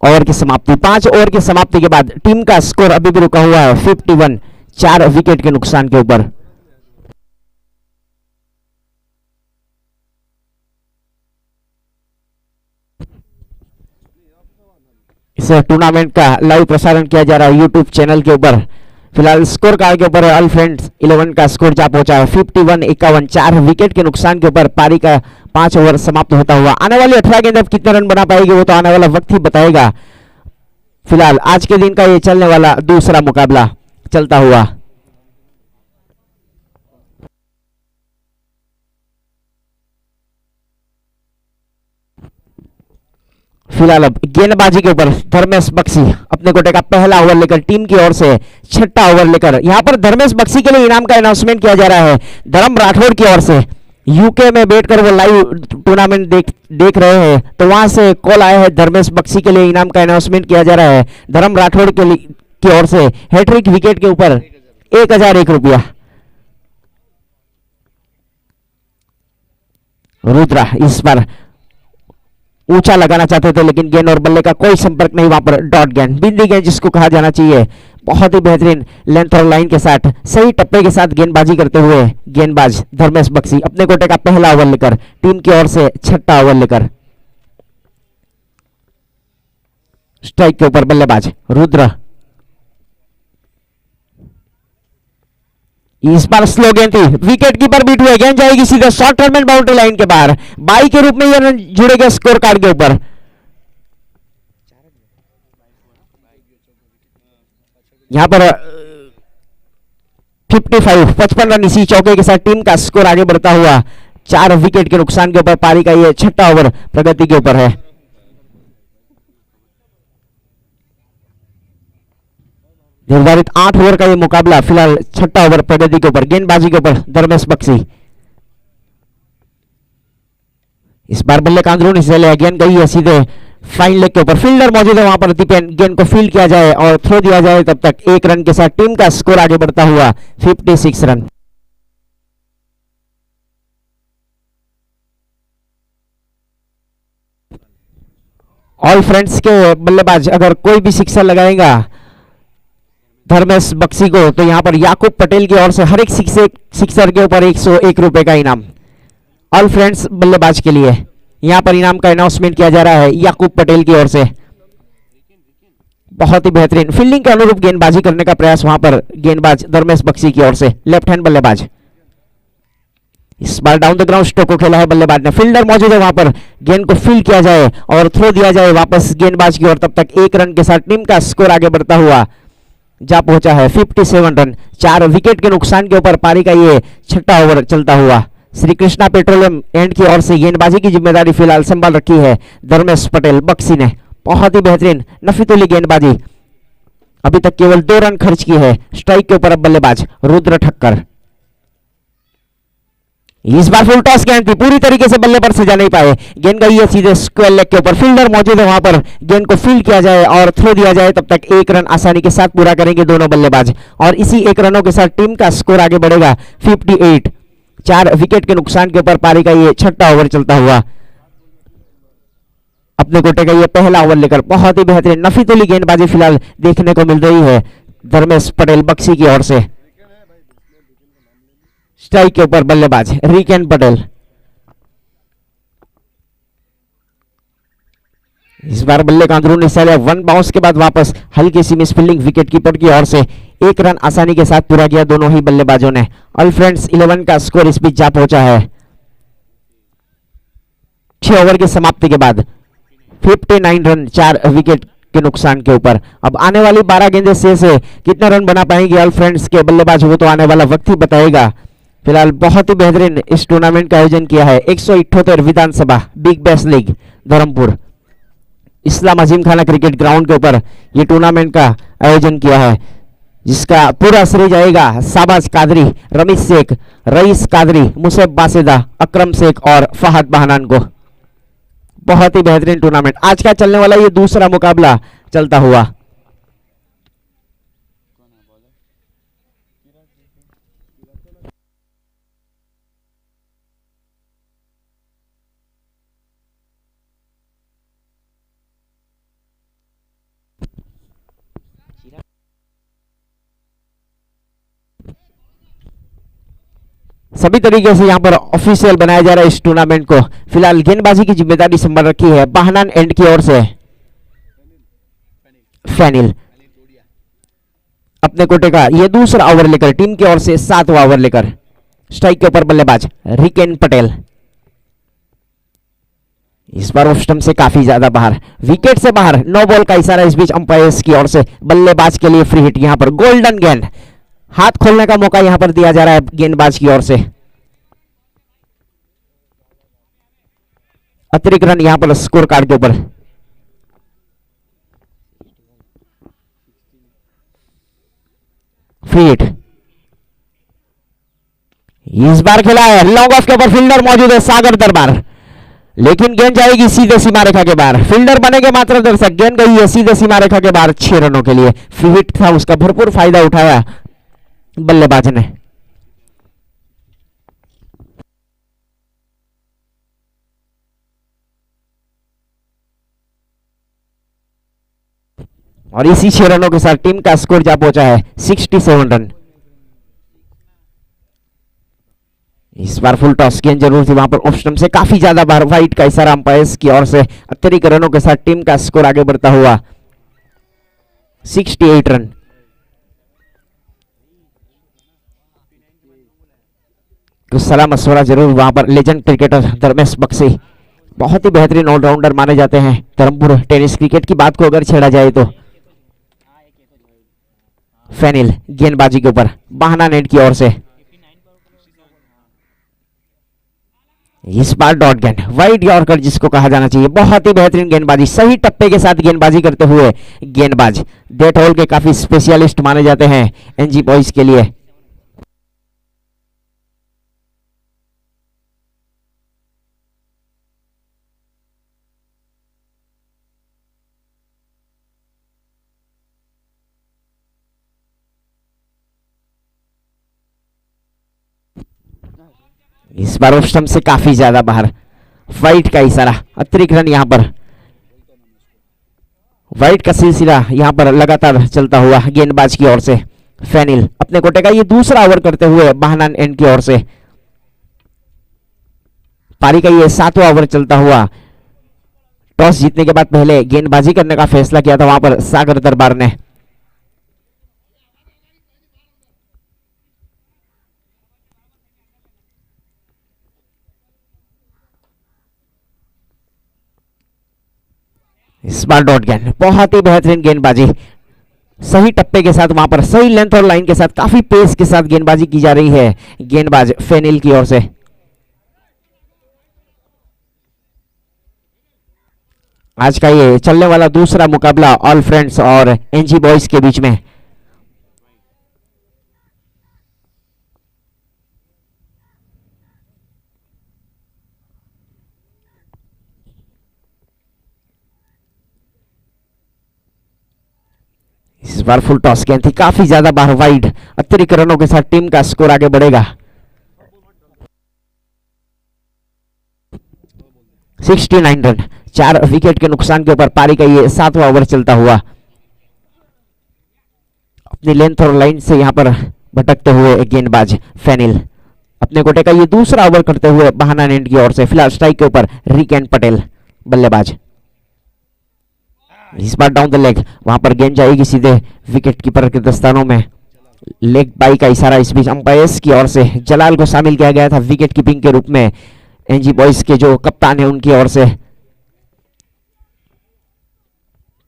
ओवर की समाप्ति, 5 ओवर की समाप्ति के बाद टीम का स्कोर अभी भी रुका हुआ है 51, 4 विकेट के नुकसान के ऊपर। इस टूर्नामेंट का लाइव प्रसारण किया जा रहा है यूट्यूब चैनल के ऊपर। फिलहाल स्कोर कार्ड के ऊपर ऑल फ्रेंड्स 11 का स्कोर जा पहुंचा है 51, 4 विकेट के नुकसान के ऊपर पारी का 5 ओवर समाप्त होता हुआ। आने वाली 18 गेंद अब कितने रन बना पाएगी वो तो आने वाला वक्त ही बताएगा। फिलहाल आज के दिन का ये चलने वाला दूसरा मुकाबला चलता हुआ। फिलहाल अब गेंदबाजी के ऊपर धर्मेश बख्शी अपने कोटे का पहला ओवर लेकर टीम की ओर से 6ठा ओवर लेकर यहां पर धर्मेश बख्शी के लिए इनाम का अनाउंसमेंट किया जा रहा है धर्म राठौड़ की ओर से। यूके में बैठकर वो लाइव टूर्नामेंट देख रहे हैं तो वहां से कॉल आया है, धर्मेश बख्शी के लिए इनाम का अनाउंसमेंट किया जा रहा है धर्म राठौड़ की ओर से। हैट्रिक विकेट के ऊपर 1001 रुपया। रुद्रा इस बार ऊंचा लगाना चाहते थे लेकिन गेंद और बल्ले का कोई संपर्क नहीं, वहां पर डॉट गेंद, बिंदी गेंद जिसको कहा जाना चाहिए। बहुत ही बेहतरीन लेंथ और लाइन के साथ सही टप्पे के साथ गेंदबाजी करते हुए गेंदबाज धर्मेश बख्शी अपने कोटे का पहला ओवर लेकर टीम की ओर से 6ठा ओवर लेकर। स्ट्राइक के ऊपर बल्लेबाज रुद्र। इस बार स्लो गेंद थी, विकेट कीपर बीट हुए, गेंद जाएगी सीधे शॉर्ट टर्मिनेट बाउंड्री लाइन के बाहर। 22 के रूप में यह रन जुड़ेगा स्कोर कार्ड के ऊपर। यहां पर 55 रन इसी चौके के साथ टीम का स्कोर आगे बढ़ता हुआ 4 विकेट के नुकसान के ऊपर पारी का यह 6ठा ओवर प्रगति के ऊपर है। निर्धारित 8 ओवर का यह मुकाबला फिलहाल 6ठा ओवर प्रगति के ऊपर। गेंदबाजी के ऊपर धर्मेश बख्शी। इस बार बल्ले का अंदरूनी से ले गेंद गई है सीधे फाइन लेग के ऊपर। फील्डर मौजूद है वहां पर दीपेन, गेंद को फील्ड किया जाए और थ्रो दिया जाए, तब तक 1 रन के साथ टीम का स्कोर आगे बढ़ता हुआ 56 रन। ऑल फ्रेंड्स के बल्लेबाज अगर कोई भी सिक्सर लगाएगा धर्मेश बख्शी को तो यहां पर याकूब पटेल की ओर से हर एक सिक्सर के ऊपर 101 रुपए का इनाम ऑल फ्रेंड्स बल्लेबाज के लिए। यहां पर इनाम का अनाउंसमेंट किया जा रहा है याकूब पटेल की ओर से। बहुत ही बेहतरीन फील्डिंग के अनुरूप गेंदबाजी करने का प्रयास वहां पर गेंदबाज धर्मेश बख्शी की ओर से, लेफ्ट हैंड बल्लेबाज। इस बार डाउन द ग्राउंड स्ट्रोक को खेला है बल्लेबाज ने, फील्डर मौजूद है वहां पर, गेंद को फील्ड किया जाए और थ्रो दिया जाए वापस गेंदबाज की ओर, तब तक 1 रन के साथ टीम का स्कोर आगे बढ़ता हुआ जा पहुंचा है 57 रन। 4 विकेट के नुकसान के ऊपर पारी का ये 6ठा ओवर चलता हुआ। श्री कृष्णा पेट्रोलियम एंड की ओर से गेंदबाजी की जिम्मेदारी फिलहाल संभाल रखी है धर्मेश पटेल बख्शी ने। बहुत ही बेहतरीन नफीतुली गेंदबाजी अभी तक केवल 2 रन खर्च किए हैं। स्ट्राइक के ऊपर अब बल्लेबाज रुद्र ठक्कर। इस बार फुल टॉस गेंद थी, पूरी तरीके से बल्ले पर सजा नहीं पाए। गेंद गई है सीधे स्क्वायर लेग के ऊपर। फील्डर मौजूद है वहां पर, गेंद को फील्ड किया जाए और थ्रो दिया जाए, तब तक 1 रन आसानी के साथ पूरा करेंगे दोनों बल्लेबाज और इसी 1 रनों के साथ टीम का स्कोर आगे बढ़ेगा 58। 4 विकेट के नुकसान के ऊपर पारी का ये 6वां ओवर चलता हुआ। अपने कोटे का ये पहला ओवर लेकर बहुत ही बेहतरीन नफीतुली गेंदबाजी फिलहाल देखने को मिल रही है धर्मेश पटेल बक्सी की ओर से। स्ट्राइक के ऊपर बल्लेबाज रिकेन पटेल। इस बार बल्ले का अंदरूनी हिस्सा 1 बाउंस के बाद वापस हल्की सी मिस फील्डिंग विकेट कीपर की ओर से। 1 रन आसानी के साथ पूरा किया दोनों ही बल्लेबाजों ने। ऑल फ्रेंड्स 11 का स्कोर इस बीच जा पहुंचा है। 6 ओवर की समाप्ति के बाद 59 रन 4 विकेट के नुकसान के ऊपर। अब आने वाली 12 गेंदें शेष है, कितने रन बना पाएंगे ऑल फ्रेंड्स के बल्लेबाज वो तो आने वाला वक्त ही बताएगा। फिलहाल बहुत ही बेहतरीन इस टूर्नामेंट का आयोजन किया है 178 विधानसभा बिग बैश लीग धर्मपुर इस्लाम अजीम खाना क्रिकेट ग्राउंड के ऊपर ये टूर्नामेंट का आयोजन किया है, जिसका पूरा श्रेय जाएगा साबाज कादरी, रमीज शेख, रईस कादरी, मुसेब बासेदा, अकरम शेख और फहद बहनान को। बहुत ही बेहतरीन टूर्नामेंट आज का चलने वाला ये दूसरा मुकाबला चलता हुआ। सभी तरीके से यहां पर ऑफिशियल बनाया जा रहा है इस टूर्नामेंट को। फिलहाल गेंदबाजी की जिम्मेदारी संभाल रखी है बहनान एंड की ओर से फैनिल। अपने कोटे का यह दूसरा ओवर लेकर टीम की ओर से 7वां ओवर लेकर। स्ट्राइक के ऊपर बल्लेबाज रिकेन पटेल। इस बार ऑफ स्टंप से काफी ज्यादा बाहर, विकेट से बाहर, नो बॉल का इशारा इस बीच अंपायर्स की ओर से। बल्लेबाज के लिए फ्री हिट, यहां पर गोल्डन गेंद, हाथ खोलने का मौका यहां पर दिया जा रहा है गेंदबाज की ओर से। अतिरिक्त रन यहां पर स्कोर कार्ड के ऊपर। फ्री हिट इस बार खेला है, लॉन्ग ऑफ के ऊपर फील्डर मौजूद है सागर दरबार, लेकिन गेंद जाएगी सीधे सीमा रेखा के बाहर। फील्डर बनेंगे मात्र दर्शक, गेंद गई है सीधे सीमा रेखा के बाहर 6 रनों के लिए। फ्री हिट था, उसका भरपूर फायदा उठाया बल्लेबाज ने। और इसी 6 रनों के साथ टीम का स्कोर जा पहुंचा है 67 रन। इस बार फुल टॉस गेंद जरूर थी वहां पर, ऑफ स्टंप से काफी ज्यादा बाहर, वाइट का इशारा अंपायर्स की ओर से। अतिरिक्त रनों के साथ टीम का स्कोर आगे बढ़ता हुआ 68 रन। कुछ सलाह मशवरा जरूर वहां पर लेजेंड क्रिकेटर धर्मेश बक्सी, बहुत ही बेहतरीन ऑलराउंडर माने जाते हैं धर्मपुर टेनिस क्रिकेट की बात को अगर छेड़ा जाए तो। फैनिल गेंदबाजी के ऊपर बहाना नेट की ओर से। इस बार डॉट गेंद, वाइड यॉर्कर जिसको कहा जाना चाहिए, बहुत ही बेहतरीन गेंदबाजी, सही टप्पे के साथ गेंदबाजी करते हुए गेंदबाज डेट होल के काफी स्पेशलिस्ट माने जाते हैं एनजी बॉयज के लिए। इस बार ऑफ स्टंप से काफी ज्यादा बाहर, वाइट का इशारा, अतिरिक्त रन यहां पर। वाइट का सिलसिला यहां पर लगातार चलता हुआ गेंदबाज की ओर से। फैनिल अपने कोटे का ये दूसरा ओवर करते हुए बहनान एंड की ओर से। पारी का ये 7वां ओवर चलता हुआ। टॉस जीतने के बाद पहले गेंदबाजी करने का फैसला किया था वहां पर सागर दरबार ने। इस बार डॉट गेंद, बहुत ही बेहतरीन गेंदबाजी, सही टप्पे के साथ वहां पर, सही लेंथ और लाइन के साथ, काफी पेस के साथ गेंदबाजी की जा रही है गेंदबाज फेनिल की ओर से। आज का ये चलने वाला दूसरा मुकाबला ऑल फ्रेंड्स और एनजी बॉयज के बीच में। इस बार फुल टॉस गेंद थी, काफी ज्यादा बार वाइड, अतिरिक्त रनों के साथ टीम का स्कोर आगे बढ़ेगा। 69 रन, 4 विकेट के नुकसान के ऊपर पारी का ये 7वां ओवर चलता हुआ। अपनी लेंथ और लाइन से यहां पर भटकते हुए गेंदबाज फैनिल अपने कोटे का ये दूसरा ओवर करते हुए बहाना एंड की ओर से। फिलहाल स्ट्राइक के ऊपर रिकेन पटेल बल्लेबाज। इस बार डाउन द लेग, वहां पर गेंद जाएगी सीधे विकेट कीपर के दस्तानों में। लेग बाई का इशारा इस बीच अंपायर्स की ओर से जलाल को शामिल किया गया था विकेट कीपिंग के रूप में। एनजी बॉयज के जो कप्तान है उनकी ओर से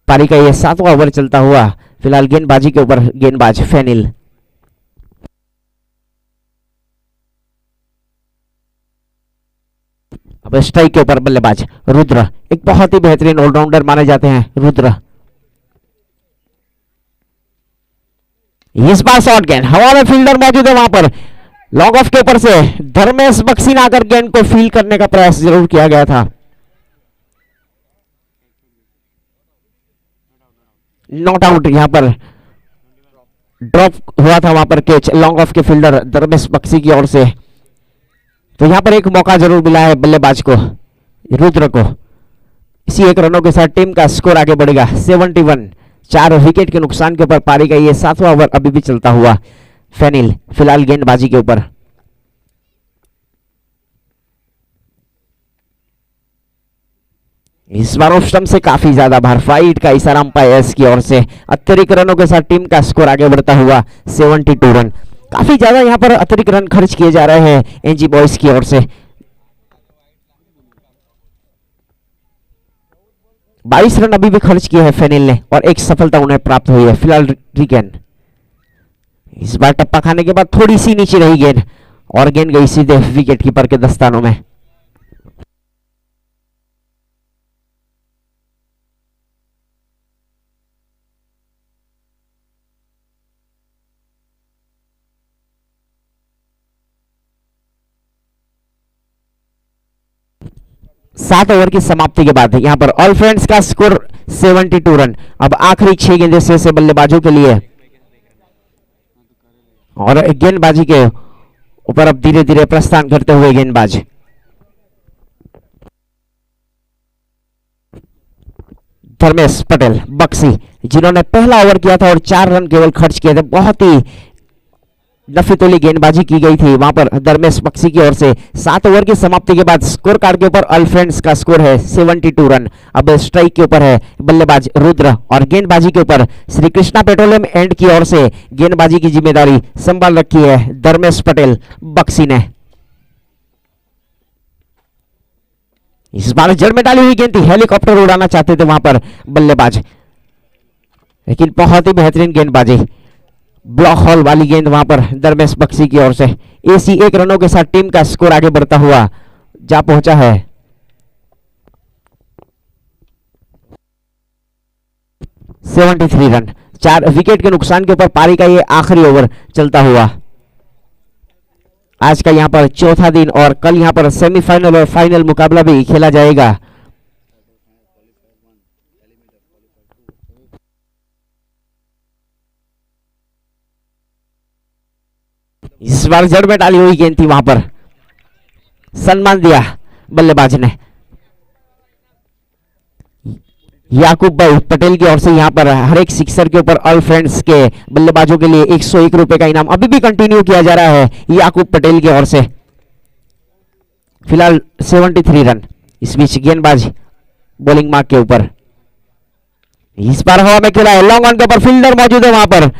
पारी का यह 7वां ओवर चलता हुआ। फिलहाल गेंदबाजी के ऊपर गेंदबाज फैनिल। अब स्ट्राइक के ऊपर बल्लेबाज रुद्र, एक बहुत ही बेहतरीन ऑलराउंडर माने जाते हैं रुद्र। इस बार शॉर्ट गेंद, हवा में फील्डर मौजूद है वहां पर। लॉन्ग ऑफ के ऊपर से धर्मेश बक्सी ने आकर गेंद को फील करने का प्रयास जरूर किया गया था। नॉट आउट, यहां पर ड्रॉप हुआ था वहां पर कैच लॉन्ग ऑफ के फील्डर धर्मेश बक्सी की ओर से। तो यहां पर एक मौका जरूर मिला है बल्लेबाज को, रुद्र को। इसी एक रनों के साथ टीम का स्कोर आगे बढ़ेगा 71। 4 विकेट के नुकसान के ऊपर पारी का ये 7वां ओवर अभी भी चलता हुआ। फैनिल फिलहाल गेंदबाजी के ऊपर। इस बार ऑफ स्टंप से काफी ज्यादा बाहर, फाइट का इशारा अंपायर्स की ओर से। अतिरिक्त रनों के साथ टीम का स्कोर आगे बढ़ता हुआ 72 रन। काफी ज्यादा यहां पर अतिरिक्त रन खर्च किए जा रहे हैं एनजी बॉयज की ओर से। 22 रन अभी भी खर्च किए हैं फेनिल ने और एक सफलता उन्हें प्राप्त हुई है। फिलहाल रिकेन इस बार टप्पा खाने के बाद थोड़ी सी नीचे रही गेंद और गेंद गई सीधे विकेट कीपर के दस्तानों में। सात ओवर की समाप्ति के बाद यहां पर ऑल फ्रेंड्स का स्कोर 72 रन। अब आखिरी 6 गेंदें शेष है बल्लेबाजों के लिए और गेंदबाजी के ऊपर अब धीरे धीरे प्रस्थान करते हुए गेंदबाज धर्मेश पटेल बक्सी, जिन्होंने पहला ओवर किया था और 4 रन केवल खर्च किए थे। बहुत ही नफीतोली गेंदबाजी की गई थी वहां पर धर्मेश बक्सी की ओर से। 7 ओवर की समाप्ति के बाद स्कोर कार्ड के ऊपर ऑल फ्रेंड्स का स्कोर है 72 रन। अब स्ट्राइक के ऊपर है बल्लेबाज रुद्र और गेंदबाजी के ऊपर श्री कृष्णा पेट्रोलियम एंड की ओर से गेंदबाजी की जिम्मेदारी संभाल रखी है धर्मेश पटेल बक्सी ने। इस बार जड़ में डाली हुई गेंद थी, हेलीकॉप्टर उड़ाना चाहते थे वहां पर बल्लेबाज, लेकिन बहुत ही बेहतरीन गेंदबाजी। ब्लॉक हॉल वाली गेंद वहां पर धर्मेश बक्सी की ओर से। एसी 1 रनों के साथ टीम का स्कोर आगे बढ़ता हुआ जा पहुंचा है 73 रन। 4 विकेट के नुकसान के ऊपर पारी का ये आखिरी ओवर चलता हुआ। आज का यहां पर चौथा दिन और कल यहां पर सेमीफाइनल और फाइनल मुकाबला भी खेला जाएगा। इस बार जड़ में डाली हुई गेंद थी वहां पर, सम्मान दिया बल्लेबाज ने। याकूब भाई पटेल की ओर से यहां पर हर एक सिक्सर के ऊपर ऑल फ्रेंड्स के बल्लेबाजों के लिए 101 रुपए का इनाम अभी भी कंटिन्यू किया जा रहा है याकूब पटेल की ओर से। फिलहाल 73 रन। इस बीच गेंदबाज बॉलिंग मार्क के ऊपर। इस बार हवा में खेला है, लॉन्ग ऑन के ऊपर फील्डर मौजूद है वहां पर।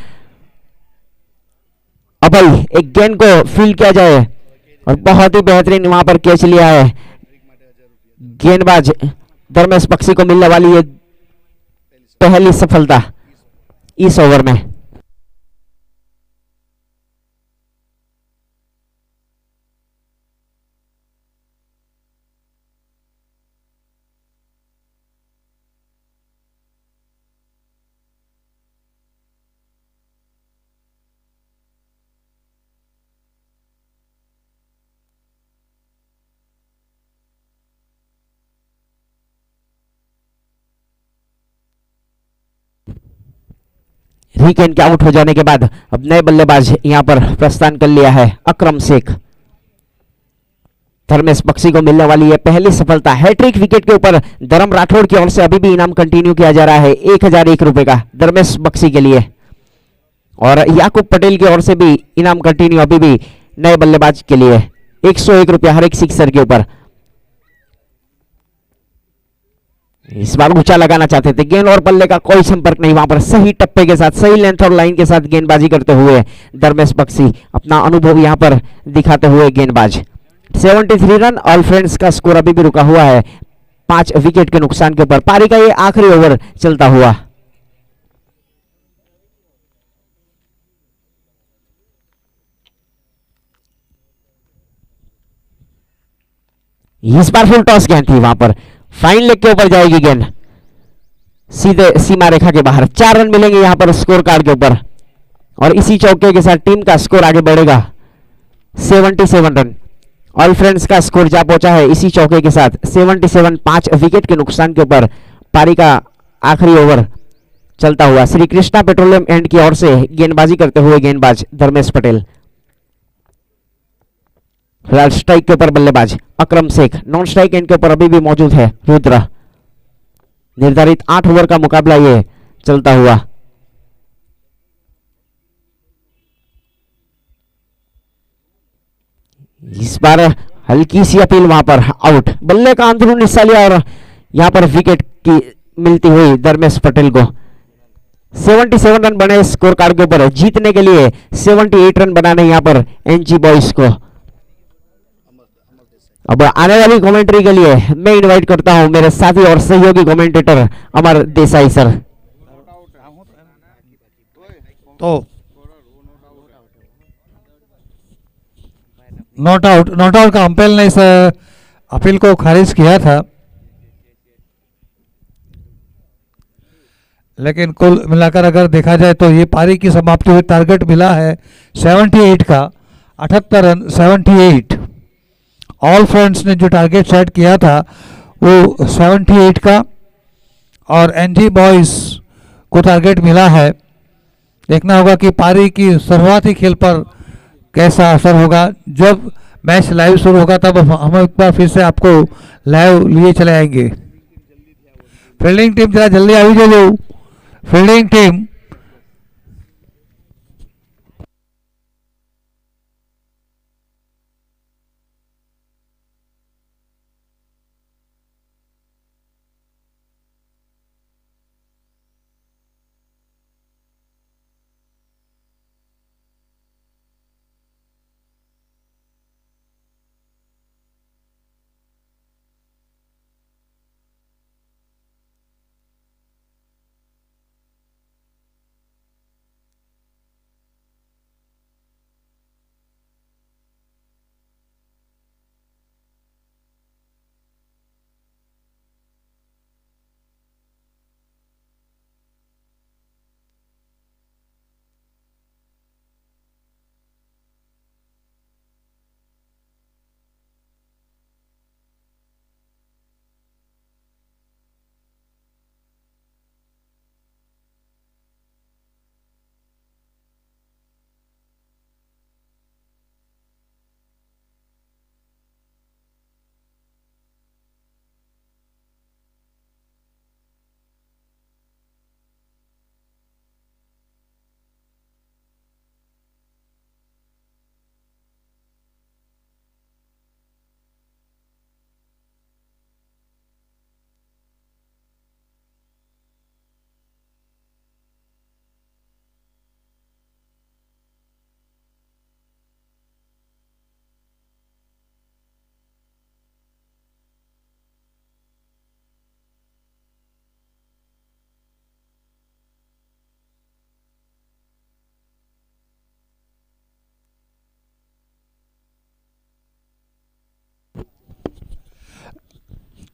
अब भाई एक गेंद को फील्ड किया जाए और बहुत ही बेहतरीन वहां पर कैच लिया है गेंदबाज धर्मेश बक्सी को मिलने वाली ये पहली सफलता इस ओवर में। रीकेन के आउट हो जाने के बाद अब नए बल्लेबाज यहां पर प्रस्थान कर लिया है अकरम शेख। धर्मेश बख्शी को मिलने वाली है पहली सफलता। हैट्रिक विकेट के ऊपर धर्म राठौड़ की ओर से अभी भी इनाम कंटिन्यू किया जा रहा है 1001 रुपए का धर्मेश बख्शी के लिए, और याकूब पटेल की ओर से भी इनाम कंटिन्यू अभी भी नए बल्लेबाज के लिए 101 रुपया हर एक सिक्सर के ऊपर। इस बार ऊंचा लगाना चाहते थे, गेंद और बल्ले का कोई संपर्क नहीं, वहां पर सही टप्पे के साथ सही लेंथ और लाइन के साथ गेंदबाजी करते हुए धर्मेश बख्शी अपना अनुभव यहां पर दिखाते हुए गेंदबाज। 73 रन ऑल फ्रेंड्स का स्कोर अभी भी रुका हुआ है 5 विकेट के नुकसान के ऊपर। पारी का ये आखिरी ओवर चलता हुआ। इस बार फुल टॉस गेंद थी, वहां पर फाइन लेग के ऊपर जाएगी गेंद सीधे सीमा रेखा के बाहर। 4 रन मिलेंगे यहां पर स्कोर कार्ड के ऊपर, और इसी चौके के साथ टीम का स्कोर आगे बढ़ेगा 77 रन। ऑल फ्रेंड्स का स्कोर जा पहुंचा है इसी चौके के साथ 77, 5 विकेट के नुकसान के ऊपर। पारी का आखिरी ओवर चलता हुआ। श्री कृष्णा पेट्रोलियम एंड की ओर से गेंदबाजी करते हुए गेंदबाज धर्मेश पटेल। फिलहाल स्ट्राइक के ऊपर बल्लेबाज अकरम शेख, नॉन स्ट्राइक एंड के ऊपर अभी भी मौजूद है रुद्र। निर्धारित 8 ओवर का मुकाबला ये चलता हुआ। इस बार हल्की सी अपील, वहां पर आउट, बल्ले का अंदरूनी हिस्सा लिया और यहां पर विकेट की मिलती हुई धर्मेश पटेल को। 77 रन बने स्कोर कार्ड के ऊपर। जीतने के लिए 78 रन बनाने यहां पर एनजी बॉयज को। अब आने वाली कमेंट्री के लिए मैं इनवाइट करता हूं मेरे साथी और सहयोगी कमेंटेटर अमर देसाई सर। तो नॉट आउट का अंपायर ने इस अपील को खारिज किया था, लेकिन कुल मिलाकर अगर देखा जाए तो ये पारी की समाप्ति हुई। टारगेट मिला है 78 का, 78 रन 78। ऑल फ्रेंड्स ने जो टारगेट सेट किया था वो 78 का, और एनजी बॉयज को टारगेट मिला है। देखना होगा कि पारी की शुरुआती खेल पर कैसा असर होगा। जब मैच लाइव शुरू होगा तब हम एक बार फिर से आपको लाइव लिए चले आएंगे। फील्डिंग टीम जरा जल्दी आ जाओ। फील्डिंग टीम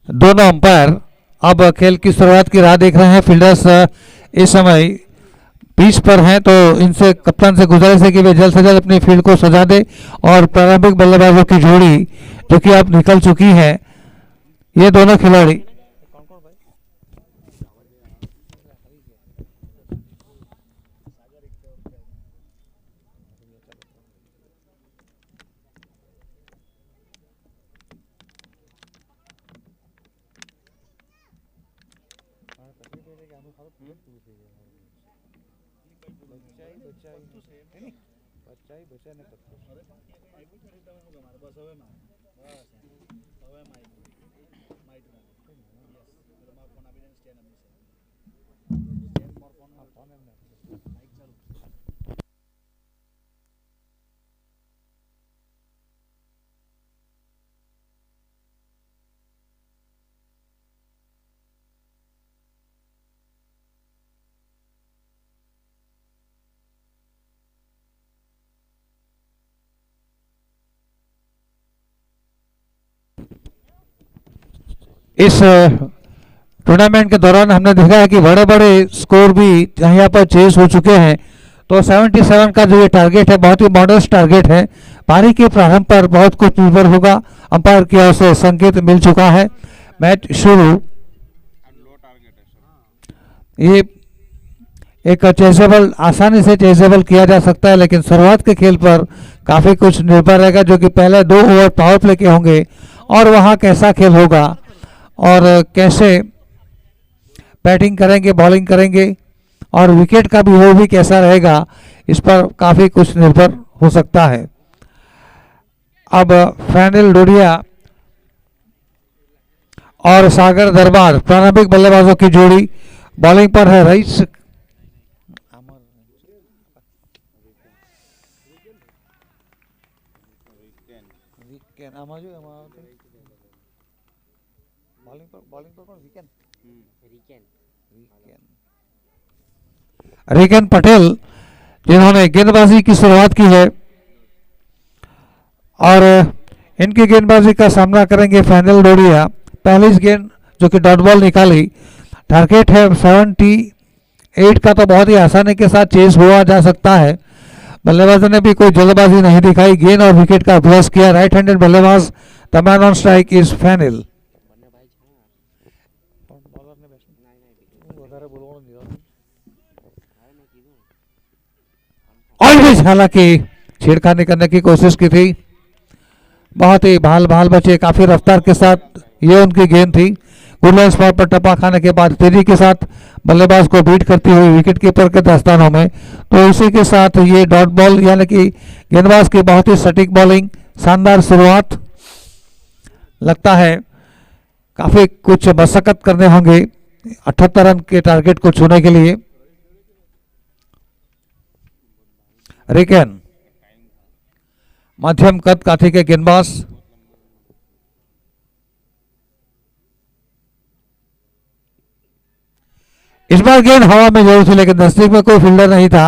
दोनों अंपायर अब खेल की शुरुआत की राह देख रहे हैं। फील्डर्स इस समय पिच पर हैं, तो इनसे कप्तान से गुजारिश है कि वे जल्द से जल्द अपनी फील्ड को सजा दे, और प्रारंभिक बल्लेबाजों की जोड़ी जो कि अब निकल चुकी है, ये दोनों खिलाड़ी इस टूर्नामेंट के दौरान हमने देखा है कि बड़े बड़े स्कोर भी यहाँ पर चेस हो चुके हैं। तो 77 का जो ये टारगेट है बहुत ही मॉडस्ट टारगेट है। पारी के प्रारंभ पर बहुत कुछ निर्भर होगा। अंपायर की ओर से संकेत मिल चुका है। मैच शुरू। ये एक चेसेबल, आसानी से चेसेबल किया जा सकता है, लेकिन शुरुआत के खेल पर काफ़ी कुछ निर्भर रहेगा, जो कि पहले 2 ओवर पावर प्ले के होंगे और वहाँ कैसा खेल होगा और कैसे बैटिंग करेंगे, बॉलिंग करेंगे और विकेट का भी वो भी कैसा रहेगा, इस पर काफ़ी कुछ निर्भर हो सकता है। अब फैनिल डोडिया और सागर दरबार प्रारंभिक बल्लेबाजों की जोड़ी बॉलिंग पर है। रईस रिकेन पटेल जिन्होंने गेंदबाजी की शुरुआत की है और इनकी गेंदबाजी का सामना करेंगे फैनिल डोडिया। पहली गेंद जो कि डॉट बॉल निकाली, टारगेट है 78 का, तो बहुत ही आसानी के साथ चेस हुआ जा सकता है। बल्लेबाजों ने भी कोई जल्दबाजी नहीं दिखाई, गेंद और विकेट का अभ्यास किया। राइट हैंडेड बल्लेबाज, the man on strike is Fenil. और भी हालांकि छेड़खानी करने की कोशिश की थी, बहुत ही भाल भाल बचे, काफी रफ्तार के साथ ये उनकी गेंद थी। गुडलाइन स्पॉट पर टप्पा खाने के बाद तेजी के साथ बल्लेबाज को बीट करती हुई विकेट कीपर के दस्तानों में, तो इसी के साथ ये डॉट बॉल यानी कि गेंदबाज की बहुत ही सटीक बॉलिंग, शानदार शुरुआत। लगता है काफी कुछ मशक्कत करने होंगे 78 रन के टारगेट को छूने के लिए। रिकेन मध्यम कद काठी के गेंदबाज, इस बार गेंद हवा में जरूर थी, लेकिन नजदीक में कोई फील्डर नहीं था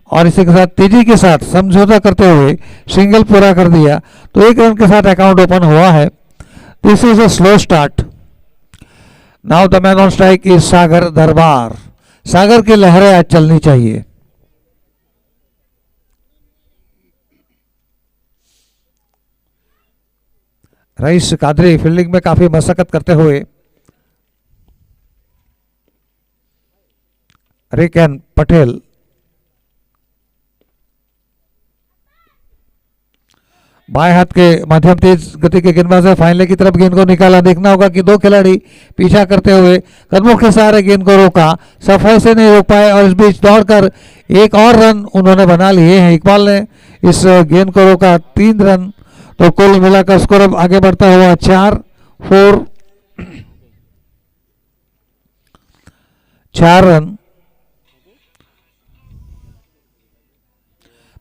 और इसी के साथ तेजी के साथ समझौता करते हुए सिंगल पूरा कर दिया, तो 1 रन के साथ अकाउंट ओपन हुआ है। This is a slow start. Now the man on strike is Sagar Darbar. Sagar की लहरें आज चलनी चाहिए। रईस कादरी फील्डिंग में काफी मशक्कत करते हुए, रिकेन पटेल बाएं हाथ के मध्यम तेज गति के गेंदबाज है। फाइनल की तरफ गेंद को निकाला। देखना होगा कि 2 खिलाड़ी पीछा करते हुए कदमों के सहारे गेंद को रोका, सफाई से नहीं रोक पाए और इस बीच दौड़कर 1 और रन उन्होंने बना लिए हैं। इकबाल ने इस गेंद को रोका, 3 रन, तो कुल मिलाकर स्कोर अब आगे बढ़ता हुआ 4 रन।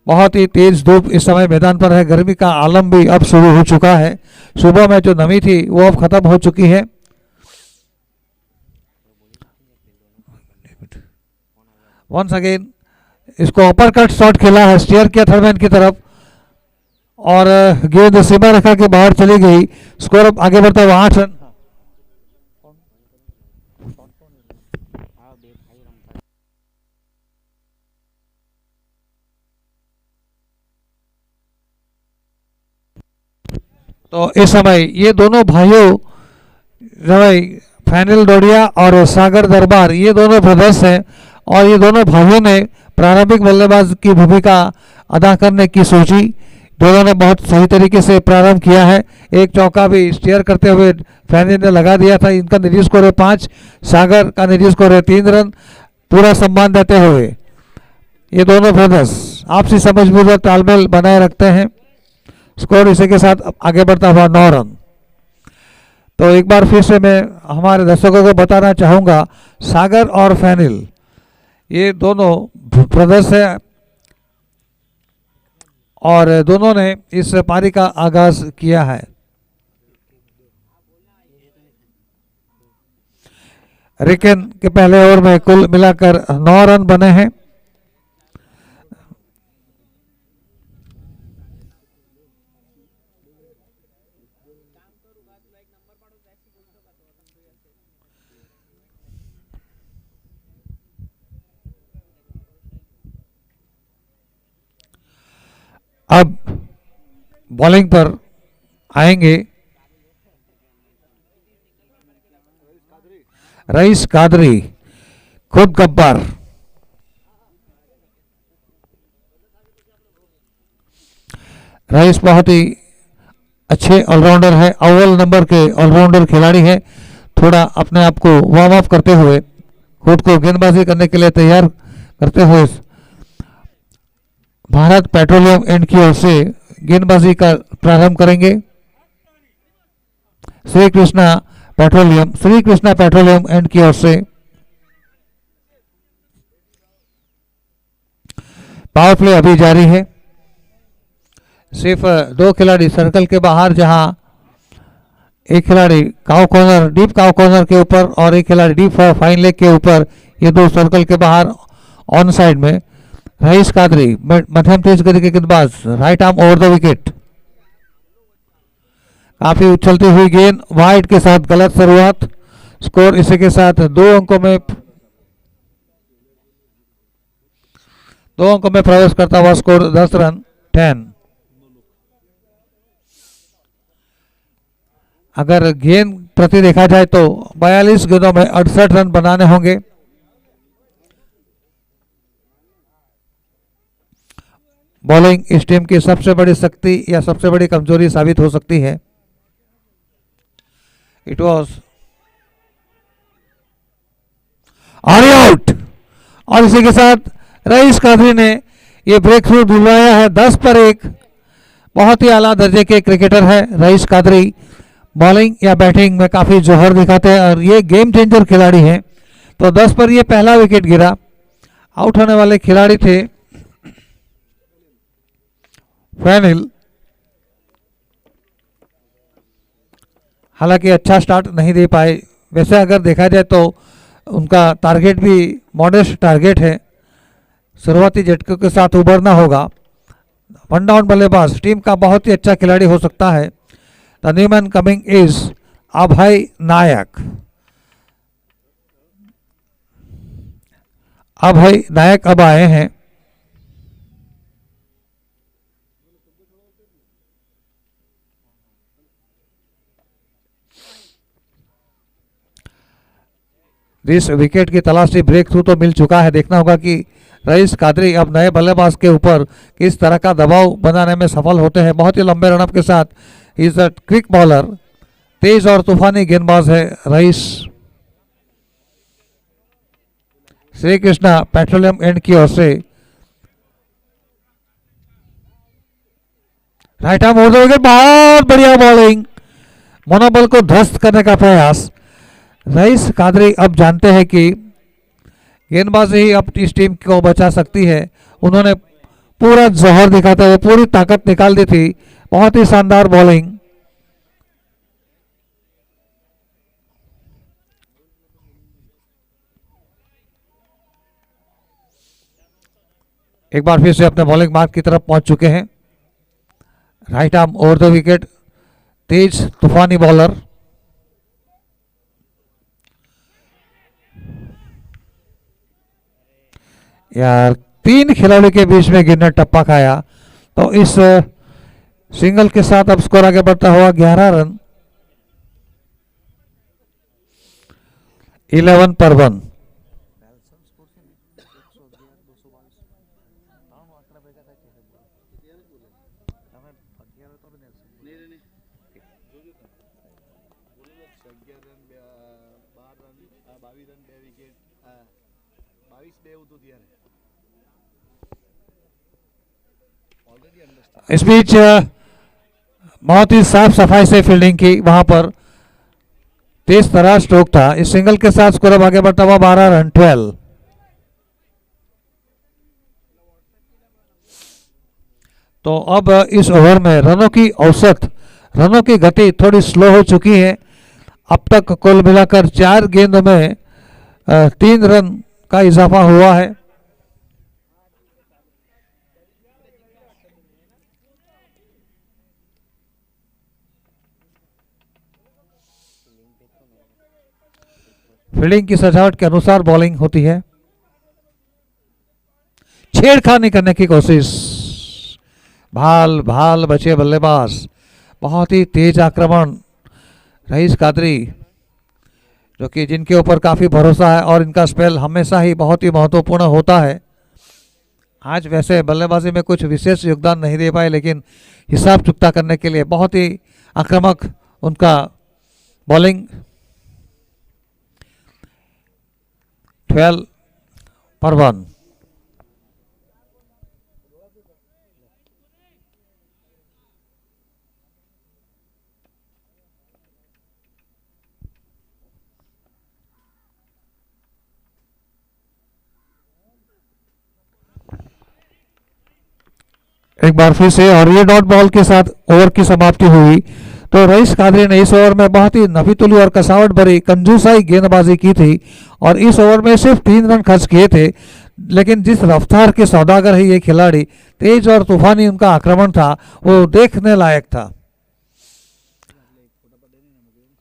बहुत ही तेज धूप इस समय मैदान पर है। गर्मी का आलम भी अब शुरू हो चुका है। सुबह में जो नमी थी वो अब खत्म हो चुकी है। वंस अगेन इसको अपर कट शॉट खेला है, स्टीयर किया थर्ड मैन की तरफ और गेंद सीमा रेखा के बाहर चली गई। स्कोर अब आगे बढ़ता हुआ 8 रन। तो इस समय ये दोनों भाइयों फैनिल डोडिया और सागर दरबार, ये दोनों ब्रदर्स हैं और ये दोनों भाइयों ने प्रारंभिक बल्लेबाज की भूमिका अदा करने की सोची। दोनों ने बहुत सही तरीके से प्रारंभ किया है। एक चौका भी स्टीयर करते हुए फैनिल ने लगा दिया था। इनका निजी स्कोर है 5, सागर का निजी स्कोर है 3 रन। पूरा सम्मान देते हुए ये दोनों ब्रदर्स आपसी समझ बूझ और तालमेल बनाए रखते हैं। स्कोर इसी के साथ आगे बढ़ता हुआ 9 रन। तो एक बार फिर से मैं हमारे दर्शकों को बताना चाहूँगा, सागर और फैनिल ये दोनों ब्रदर्स हैं और दोनों ने इस पारी का आगाज किया है। रिकेन के पहले ओवर में कुल मिलाकर 9 रन बने हैं। अब बॉलिंग पर आएंगे रईस कादरी, खुद गब्बर। रईस बहुत ही अच्छे ऑलराउंडर है, अव्वल नंबर के ऑलराउंडर खिलाड़ी है। थोड़ा अपने आप को वार्म अप करते हुए, खुद को गेंदबाजी करने के लिए तैयार करते हुए भारत पेट्रोलियम एंड की ओर से गेंदबाजी का प्रारंभ करेंगे। श्री कृष्णा पेट्रोलियम एंड की ओर से पावर प्ले अभी जारी है। सिर्फ 2 खिलाड़ी सर्कल के बाहर, जहां एक खिलाड़ी डीप काव कॉर्नर के ऊपर और एक खिलाड़ी डीप फाइन लेग के ऊपर, ये 2 सर्कल के बाहर ऑन साइड में। रईस कादरी मध्यम तेज गति के गेंदबाज, right arm over the wicket. काफी उछलती हुई गेंद वाइड के साथ, गलत शुरुआत। स्कोर इसी के साथ 2 अंकों में प्रवेश करता हुआ स्कोर 10 रन 10। अगर गेंद प्रति देखा जाए तो 42 गेंदों में 68 रन बनाने होंगे। बॉलिंग इस टीम की सबसे बड़ी शक्ति या सबसे बड़ी कमजोरी साबित हो सकती है। इट वॉज आउट और इसी के साथ रईस कादरी ने ये ब्रेक थ्रू दिलवाया है। 10 पर 1, बहुत ही आला दर्जे के क्रिकेटर है रईस कादरी। बॉलिंग या बैटिंग में काफी जोहर दिखाते हैं और ये गेम चेंजर खिलाड़ी हैं। तो 10 पर ये पहला विकेट गिरा। आउट होने वाले खिलाड़ी थे फैनिल। हालांकि अच्छा स्टार्ट नहीं दे पाए। वैसे अगर देखा जाए तो उनका टारगेट भी मॉडेस्ट टारगेट है। शुरुआती झटकों के साथ उभरना होगा। 1 डाउन बल्लेबाज टीम का बहुत ही अच्छा खिलाड़ी हो सकता है। The new man coming is Abhay Nayak. Abhay Nayak अब आए हैं। इस विकेट की तलाशी ब्रेक थ्रू तो मिल चुका है। देखना होगा कि रईस कादरी अब नए बल्लेबाज के ऊपर किस तरह का दबाव बनाने में सफल होते हैं। बहुत ही लंबे रनअप के साथ इज अ क्विक बॉलर, तेज और तूफानी गेंदबाज है rice. Shri Krishna petroleum and की ओर से right arm over the wicket, बहुत बढ़िया बॉलिंग, मनोबल को ध्वस्त करने का प्रयास। रईस कादरी अब जानते हैं कि गेंदबाजी ही अब इस टीम को बचा सकती है। उन्होंने पूरा जौहर दिखाते हुए पूरी ताकत निकाल दी थी। बहुत ही शानदार बॉलिंग। एक बार फिर से अपने बॉलिंग मार्क की तरफ पहुंच चुके हैं। Right arm over the wicket, तेज तूफानी बॉलर। यार 3 खिलाड़ियों के बीच में गिरने टप्पा खाया। तो इस सिंगल के साथ अब स्कोर आगे बढ़ता हुआ 11 रन 11 पर 1। इस बीच बहुत ही साफ सफाई से फील्डिंग की, वहां पर तेज तरार स्ट्रोक था। इस सिंगल के साथ स्कोर अब आगे बढ़ता हुआ 12 रन 12। तो अब इस ओवर में रनों की औसत, रनों की गति थोड़ी स्लो हो चुकी है। अब तक कुल मिलाकर 4 गेंद में 3 रन का इजाफा हुआ है। फील्डिंग की सजावट के अनुसार बॉलिंग होती है। छेड़खानी करने की कोशिश, भाल भाल बचे बल्लेबाज। बहुत ही तेज आक्रमण रईस कादरी, जो कि जिनके ऊपर काफी भरोसा है और इनका स्पेल हमेशा ही बहुत ही महत्वपूर्ण होता है। आज वैसे बल्लेबाजी में कुछ विशेष योगदान नहीं दे पाए, लेकिन हिसाब चुकता करने के लिए बहुत ही आक्रामक उनका बॉलिंग। 12 पर 1। एक बार फिर से और ये डॉट बॉल के साथ ओवर की समाप्ति हुई। तो रईस कादरी ने इस ओवर में बहुत ही नफीतुली और कसावट भरी कंजूसाई गेंदबाजी की थी और इस ओवर में सिर्फ 3 रन खर्च किए थे। लेकिन जिस रफ्तार के सौदागर है ये खिलाड़ी, तेज और तूफानी उनका आक्रमण था, वो देखने लायक था।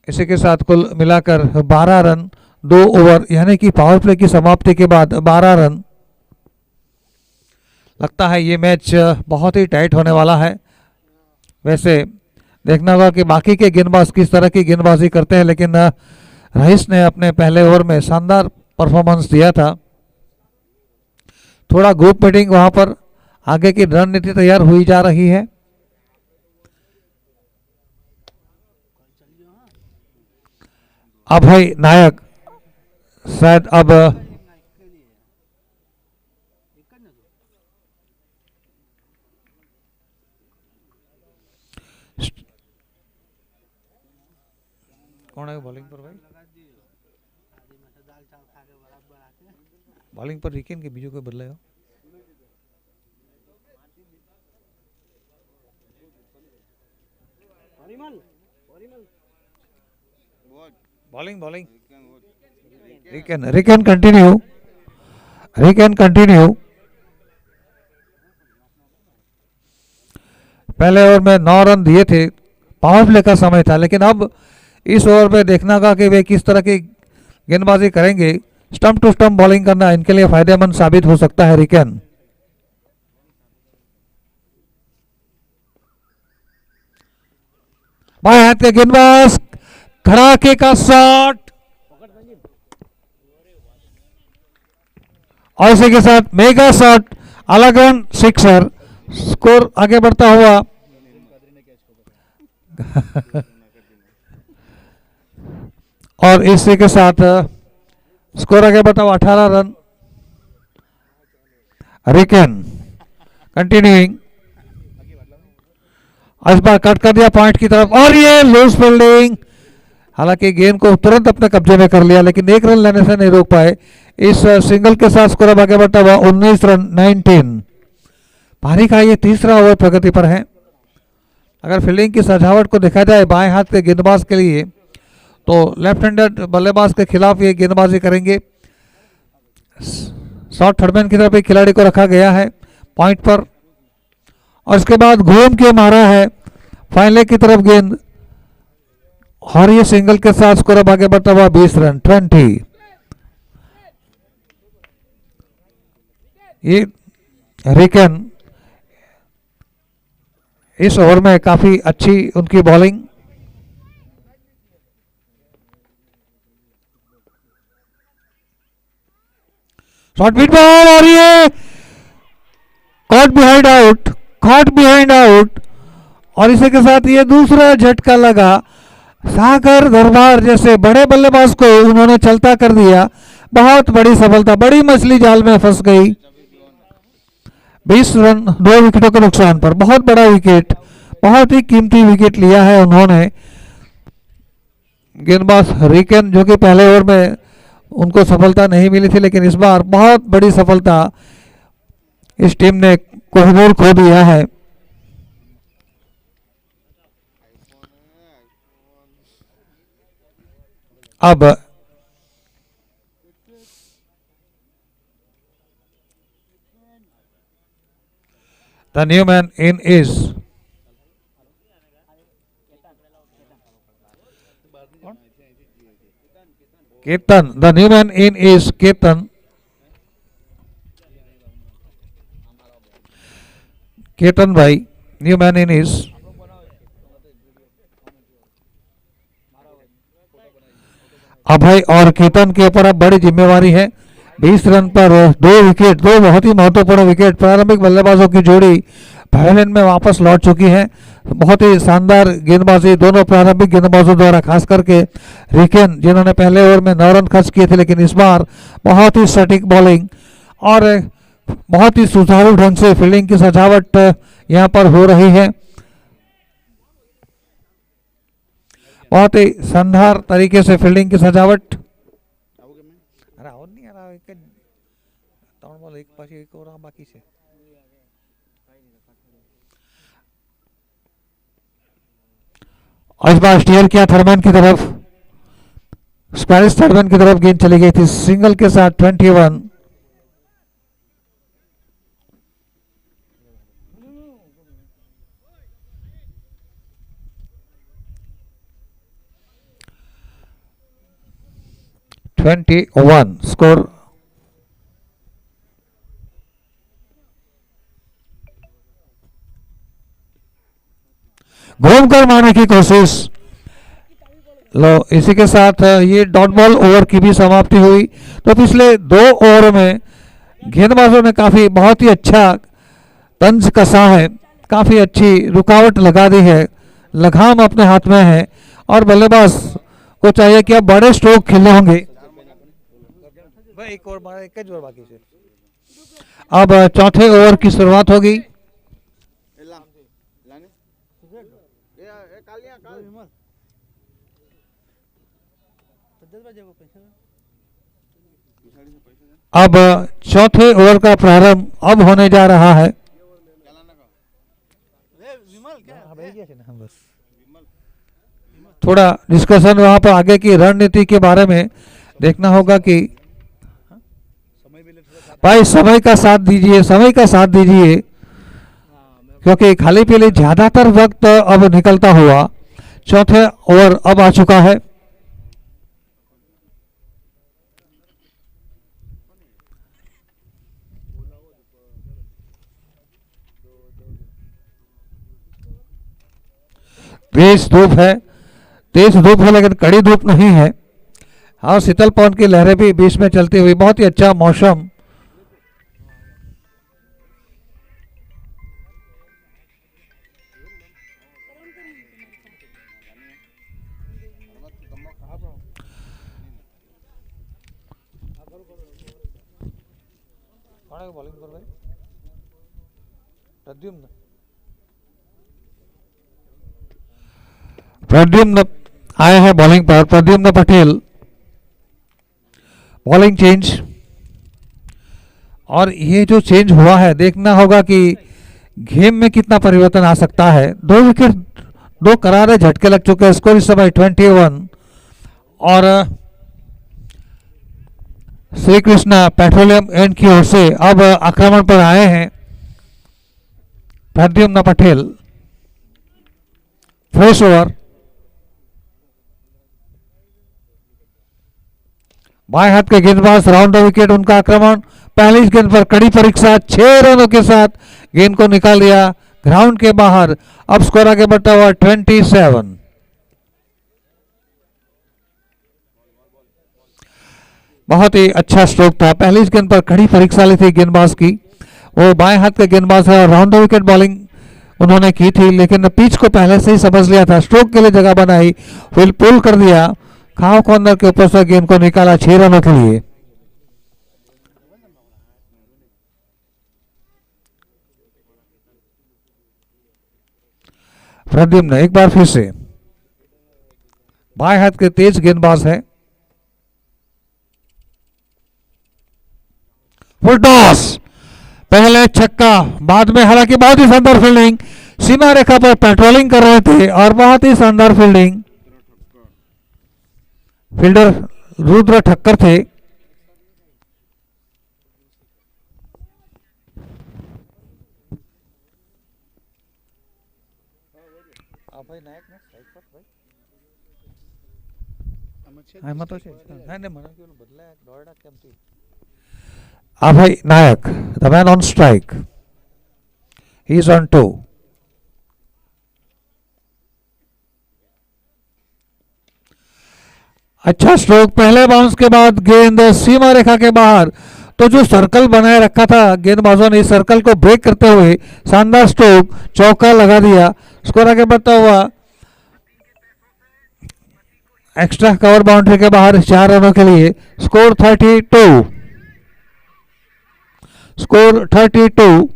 इसी के साथ कुल मिलाकर 12 रन 2 ओवर, यानी कि पावर प्ले की समाप्ति के बाद 12 रन। लगता है ये मैच बहुत ही टाइट होने वाला है। वैसे देखना होगा कि बाकी के गेंदबाज किस तरह की गेंदबाजी करते हैं, लेकिन रईस ने अपने पहले ओवर में शानदार परफॉर्मेंस दिया था। थोड़ा ग्रुप मीटिंग वहां पर आगे की रणनीति तैयार हुई जा रही है। अभय नायक शायद अब कौन है बॉलिंग पर भाई? बॉलिंग पर रिकेन के बीजों को बदले हो। Bowling bowling RIKEN continue, RIKEN continue. पहले ओवर में 9 रन दिए थे, पावर प्ले का समय था, लेकिन अब इस ओवर में देखना होगा कि वे किस तरह की गेंदबाजी करेंगे। स्टंप टू स्टंप बॉलिंग करना इनके लिए फायदेमंद साबित हो सकता है। रिकेन बाएं हाथ के गेंदबाज, खड़ाके का शॉट और इसी के साथ मेगा शॉट, अलग रन, सिक्सर। स्कोर आगे बढ़ता हुआ और इसी के साथ स्कोर आगे बढ़ता हुआ 18 रन। रिकेन कंटिन्यूइंग, इस बार कट कर दिया पॉइंट की तरफ और ये लूज फील्डिंग। हालांकि गेंद को तुरंत अपने कब्जे में कर लिया, लेकिन 1 रन लेने से नहीं रोक पाए। इस सिंगल के साथ स्कोर अब आगे बढ़ता हुआ 19 रन 19। पारी का ये तीसरा ओवर प्रगति पर है। अगर फील्डिंग की सजावट को देखा जाए बाएं हाथ के गेंदबाज के लिए, तो लेफ्ट हैंडेड बल्लेबाज के खिलाफ ये गेंदबाजी करेंगे। शॉर्ट थर्डमैन की तरफ एक खिलाड़ी को रखा गया है पॉइंट पर और इसके बाद घूम के मारा है फाइनल की तरफ गेंद और ये सिंगल के साथ स्कोर अब आगे बढ़ता हुआ 20 रन 20। ये रिकेन इस ओवर में काफी अच्छी उनकी बॉलिंग। शॉर्ट बीट बॉल और ये caught behind out, caught behind out, और इसी के साथ ये दूसरा झटका लगा। सागर दरबार जैसे बड़े बल्लेबाज को उन्होंने चलता कर दिया। बहुत बड़ी सफलता, बड़ी मछली जाल में फंस गई। 20 रन 2 विकेटों के नुकसान पर, बहुत बड़ा विकेट, बहुत ही कीमती विकेट लिया है उन्होंने। गेंदबाज रिकेन जो कि पहले ओवर में उनको सफलता नहीं मिली थी, लेकिन इस बार बहुत बड़ी सफलता इस टीम ने कोहिनूर खो दिया है। अब the new man in is Ketan. The new man in is Ketan. Ketan भाई न्यू मैन इन इज। अभय और केतन के ऊपर अब बड़ी जिम्मेवारी है। 20 रन पर 2 विकेट, 2 बहुत ही महत्वपूर्ण विकेट। प्रारंभिक बल्लेबाजों की जोड़ी पवेलियन में वापस लौट चुकी है। बहुत ही शानदार गेंदबाजी दोनों प्रारंभिक गेंदबाजों द्वारा, खास करके रिकेन जिन्होंने पहले ओवर में 9 रन खर्च किए थे, लेकिन इस बार बहुत ही सटीक बॉलिंग और बहुत ही सुचारू ढंग से फील्डिंग की सजावट यहां पर हो रही है। बहुत ही शानदार तरीके से फील्डिंग की सजावट। और इस बार स्टीयर किया थर्मैन की तरफ, स्क्वारिस थर्मैन की तरफ गेंद चली गई थी सिंगल के साथ 21। स्कोर। घूमकर मारने की कोशिश। लो, इसी के साथ ये डॉट बॉल ओवर की भी समाप्ति हुई। तो पिछले 2 ओवर में गेंदबाजों ने काफी बहुत ही अच्छा तंज कसा है, काफी अच्छी रुकावट लगा दी है, लगाम अपने हाथ में है और बल्लेबाज को चाहिए कि अब बड़े स्ट्रोक खेलने होंगे। एक और बाकी से अब चौथे ओवर की शुरुआत होगी। अब चौथे ओवर का प्रारंभ अब होने जा रहा है। थोड़ा डिस्कशन वहां पर आगे की रणनीति के बारे में देखना होगा कि भाई समय का साथ दीजिए, समय का साथ दीजिए, क्योंकि खाली पीली ज्यादातर वक्त अब निकलता हुआ चौथे ओवर अब आ चुका है। तेज धूप है, तेज धूप है, लेकिन कड़ी धूप नहीं है। हाँ, शीतल पवन की लहरें भी बीच में चलती हुई, बहुत ही अच्छा मौसम। प्रद्युम्न आए हैं बॉलिंग पर, प्रद्युम्न पटेल। बॉलिंग चेंज, और ये जो चेंज हुआ है देखना होगा कि गेम में कितना परिवर्तन आ सकता है। 2 विकेट, 2 करारे झटके लग चुके हैं। स्कोर इस समय 21 और श्री कृष्णा पेट्रोलियम एंड की ओर से अब आक्रमण पर आए हैं प्रद्युम्न पटेल। फ्रेश ओवर, बाएं हाथ के गेंदबाज राउंड द विकेट, उनका आक्रमण पहली गेंद पर कड़ी परीक्षा, 6 रनों के साथ गेंद को निकाल दिया ग्राउंड के बाहर। अब स्कोर आगे बढ़ता हुआ 27। बहुत ही अच्छा स्ट्रोक था, पहली गेंद पर कड़ी परीक्षा ली थी गेंदबाज की, वो बाएं हाथ के गेंदबाज है और राउंड द विकेट बॉलिंग उन्होंने की थी, लेकिन पिच को पहले से ही समझ लिया था, स्ट्रोक के लिए जगह बनाई, विल पुल कर दिया, खाव कॉर्नर के ऊपर से गेंद को निकाला 6 रनों के लिए। प्रद्युम्न एक बार फिर से बाएं हाथ के तेज गेंदबाज है। फुल टॉस, पहले छक्का, बाद में हालांकि बहुत ही शानदार फील्डिंग, सीमा रेखा पर पेट्रोलिंग कर रहे थे और बहुत ही शानदार फील्डिंग, फील्डर रुद्र ठक्कर थे। Abhay Nayak, the man on strike. He is on 2. अच्छा स्ट्रोक, पहले बाउंस के बाद गेंद सीमा रेखा के बाहर, तो जो सर्कल बनाए रखा था गेंदबाजों ने, इस सर्कल को ब्रेक करते हुए शानदार स्ट्रोक, चौका लगा दिया। स्कोर आगे बढ़ता हुआ एक्स्ट्रा कवर बाउंड्री के बाहर 4 रनों के लिए। Score 32, score 32।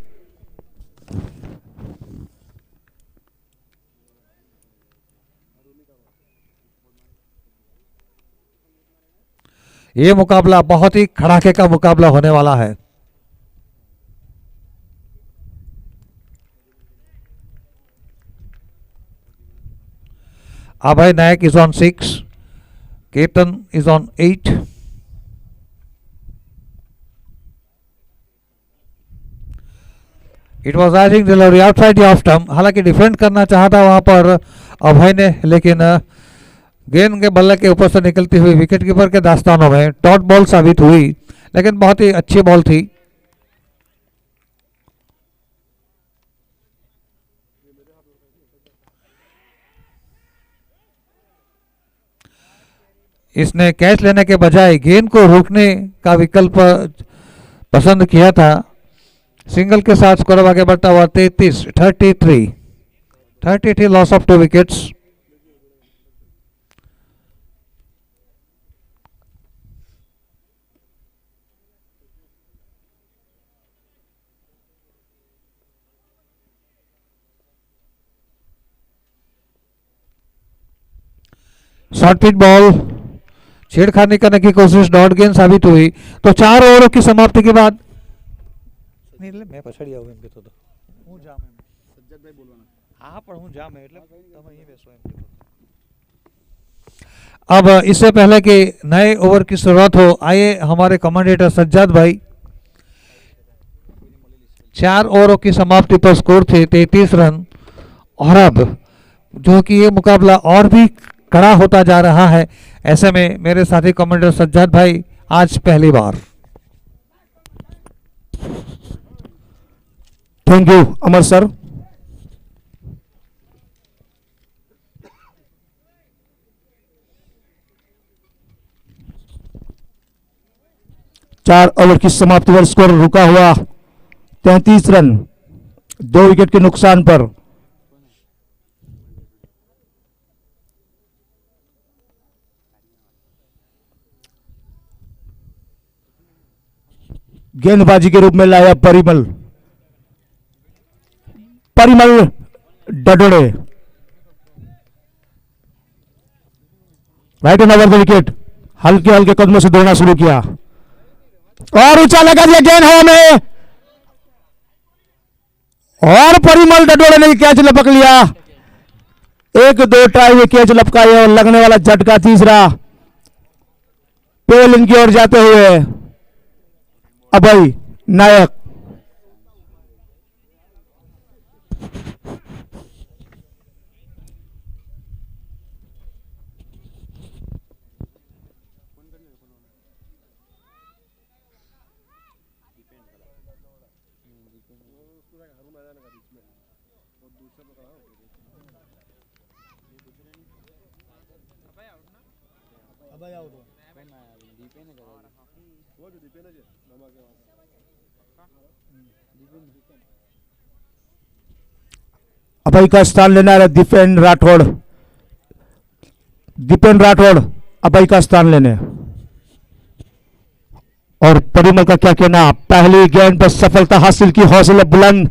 ये मुकाबला बहुत ही कड़ाके का मुकाबला होने वाला है। Abhay Nayak is on 6, Ketan is on 8. It was rising delivery outside the off stump, हालांकि डिफेंड करना चाहता वहां पर अभय ने, लेकिन गेंद के बल्ले के ऊपर से निकलती हुई विकेट कीपर के दास्तानों में डॉट बॉल साबित हुई, लेकिन बहुत ही अच्छी बॉल थी। इसने कैच लेने के बजाय गेंद को रोकने का विकल्प पसंद किया था। सिंगल के साथ स्कोर आगे बढ़ता हुआ 33 loss of 2 wickets. Short pitch ball, छेड़खानी करने की कोशिश, डॉट गेंद साबित हुई। तो 4 ओवरों की समाप्ति के बाद मैं पछड़िया हूं एम के तो हूं जा में सज्जद भाई बोलवाना हां पर हूं जा में એટલે તમે અહીં બેસો એમ કે। अब इससे पहले कि नए ओवर की शुरुआत हो, आइए हमारे कमेंटेटर सज्जाद भाई, 4 ओवरों की समाप्ति पर स्कोर थे 33 रन, और अब जो कि ये मुकाबला और भी कड़ा होता जा रहा है, ऐसे में मेरे साथी कमेंटेटर सज्जाद भाई आज पहली बार। Thank you Amar sir. चार ओवर की समाप्ति पर स्कोर रुका हुआ 33 रन, 2 विकेट के नुकसान पर। गेंदबाजी के रूप में लाया Parimal Dadode, right end over the wicket, हल्के हल्के कदमों से दौड़ना शुरू किया और ऊंचा लगा दिया गेंद हवा में, और परिमल डडोड़े ने कैच लपक लिया। 1-2 ट्राई में कैच लपकाया और लगने वाला झटका तीसरा, पेल इनकी ओर जाते हुए अभय नायक। अभय का स्थान लेना है दीपेन राठौड़। दीपेन राठौड़ अभय का स्थान लेने। और परिमल का क्या कहना, पहली गेंद पर सफलता हासिल की, हौसले बुलंद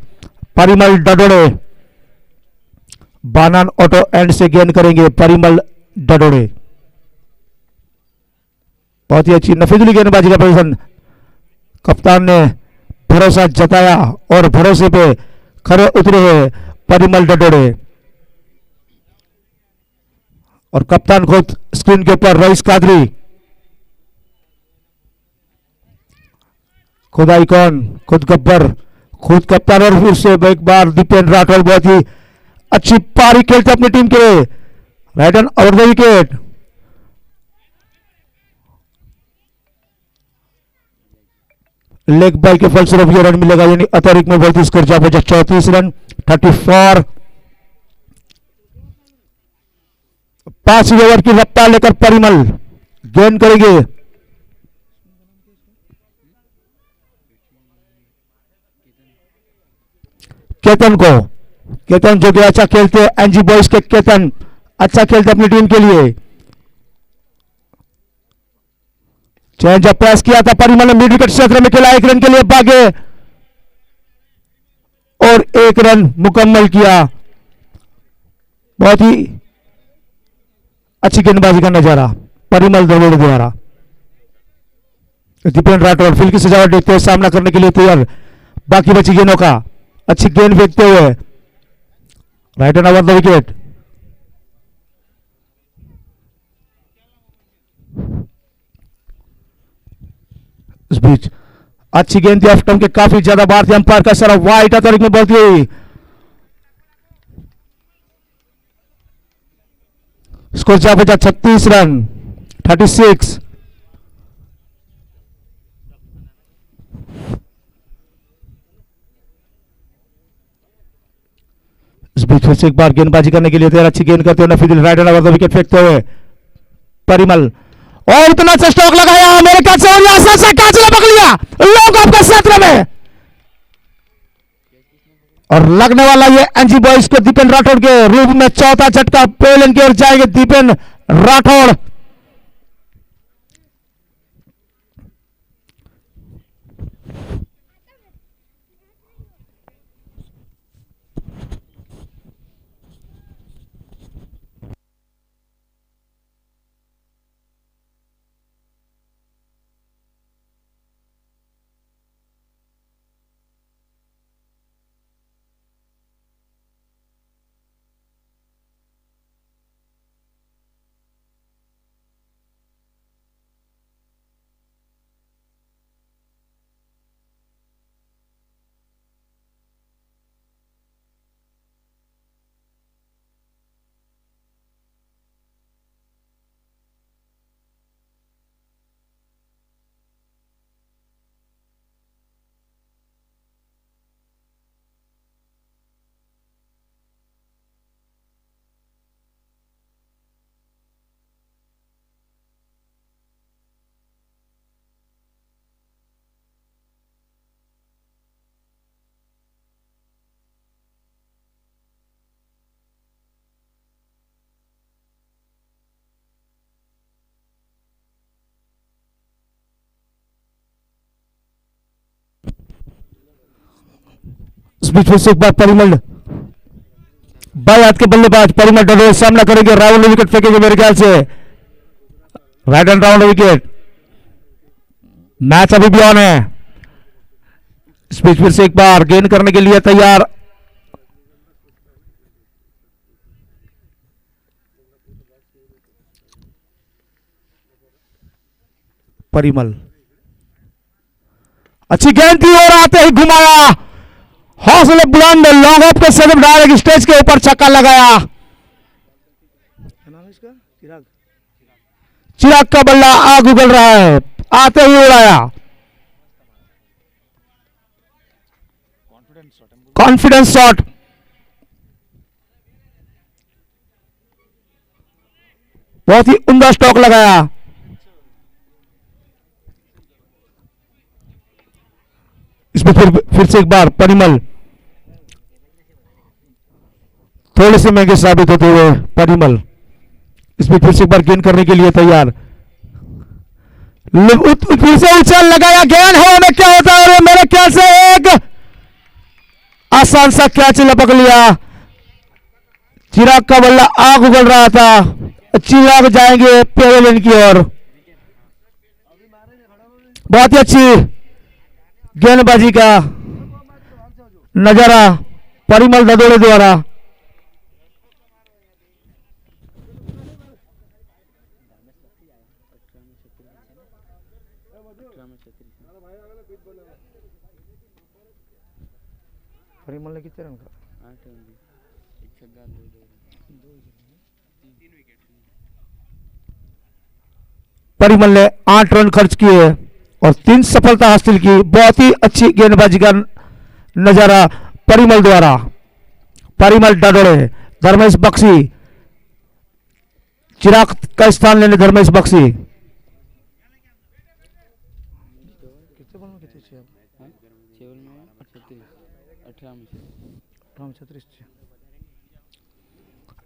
परिमल डडोड़े। बानन ऑटो एंड से गेंद करेंगे परिमल डडोड़े। बहुत ही अच्छी नफीजुली गेंदबाजी का प्रदर्शन, कप्तान ने भरोसा जताया और भरोसे पे खरे उतरे हैं परिमल डडोड़े। और कप्तान खुद स्क्रीन के ऊपर रईस कादरी, खुद आइकॉन, खुद गब्बर, खुद कप्तान और फिर से एक बार दीपेन राठौड़ बहुत ही अच्छी पारी खेलते अपनी टीम के लिए। Right end over the wicket. Leg bye के फलस्वरूप ये रन मिलेगा, यानी अतिरिक्त में बढ़ती स्कोर जा बचा 34 रन 34। 5 ओवर की रफ्तार लेकर परिमल गेंद करेंगे। केतन को, केतन जो कि अच्छा खेलते हैं, एनजी बॉयज के केतन अच्छा खेलते अपनी टीम के लिए। चेंज अप प्रयास किया था परिमल ने, मिड विकेट क्षेत्र में खेला, 1 रन के लिए भागे और 1 रन मुकम्मल किया। बहुत ही अच्छी गेंदबाजी का नजारा परिमल दरोड़े द्वारा। दीपेन राठौड़ फील्ड की सजावट देखते हुए सामना करने के लिए तैयार, बाकी बची गेंदों का अच्छी गेंद फेंकते हुए। Right end over the wicket. इस बीच अच्छी गेंद थी, ऑफ स्टंप के काफी ज्यादा बाहर थी, अंपायर का सारा वाइट अतिरिक्त में बढ़ती हुई। स्कोर जा बचा 36 रन 36। इस बीच फिर से एक बार गेंदबाजी करने के लिए तैयार, अच्छी गेंद करते हुए Nafijul right end over the wicket फेंकते हुए परिमल, और इतना सा स्ट्रोक लगाया अमेरिका से और यहां से कैच पकड़ लिया लोग आपका क्षेत्र में। और लगने वाला ये एनजी बॉयज को दीपेन राठौड़ के रूप में चौथा झटका पेलन की ओर जाएंगे दीपेन राठौड़। इस बीच फिर से एक बार परिमल बाएं हाथ के बल्लेबाज परिमल डडोड़े सामना करेंगे, राउंड विकेट फेंकेंगे मेरे ख्याल से। Right and round wicket, match अभी भी ऑन है। इस बीच फिर से एक बार गेंद करने के लिए तैयार परिमल, अच्छी गेंद थी और आते ही घुमाया, हौसले बुलंद, लॉन्ग ऑफ के सदम डायरेक्ट स्टेज के ऊपर छक्का लगाया। चिराग का बल्ला आग उगल रहा है, आते ही उड़ाया। कॉन्फिडेंस शॉट, बहुत ही उम्दा स्ट्रोक लगाया। इस इसमें फिर से एक बार परिमल थोड़े से महंगे साबित होते हुए परिमल इसमें फिर से एक बार गेन करने के लिए तैयार। फिर से उछल लगाया, गेंद हवा में, क्या होता है? और मेरे ख्याल से एक आसान सा कैच लपक लिया। चिराग का बल्ला आग उगल रहा था। चिराग जाएंगे पेवेलियन की ओर। बहुत ही अच्छी गेंदबाजी का नजारा परिमल ददोड़े द्वारा। परिमल ने कितने रन का? परिमल ने 8 रन खर्च किए और 3 सफलता हासिल की। बहुत ही अच्छी गेंदबाजी का नजारा परिमल द्वारा। परिमल डडोड़े, धर्मेश बक्सी, चिराग का स्थान लेने धर्मेश बक्सी।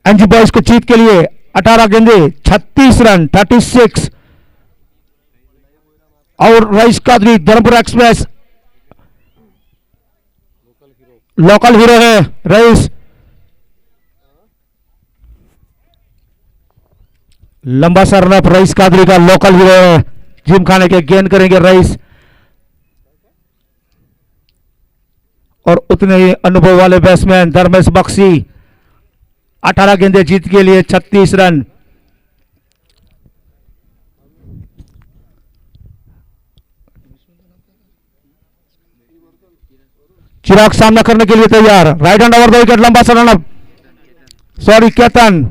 एनजी बॉयज को जीत के लिए 18 गेंदे 36 रन 36। और Rais Kadri Dharampur express local hero है रईस। लंबा सा रनअप रईस कादरी का लोकल हीरो है। जिम खाने के गेंद करेंगे रईस और उतने ही अनुभव वाले बैट्समैन धर्मेश बक्सी। 18 गेंदे जीत के लिए 36 रन। चिराग सामना करने के लिए तैयार। Right hand over the wicket, लंबा सा रनअप। सॉरी केतन,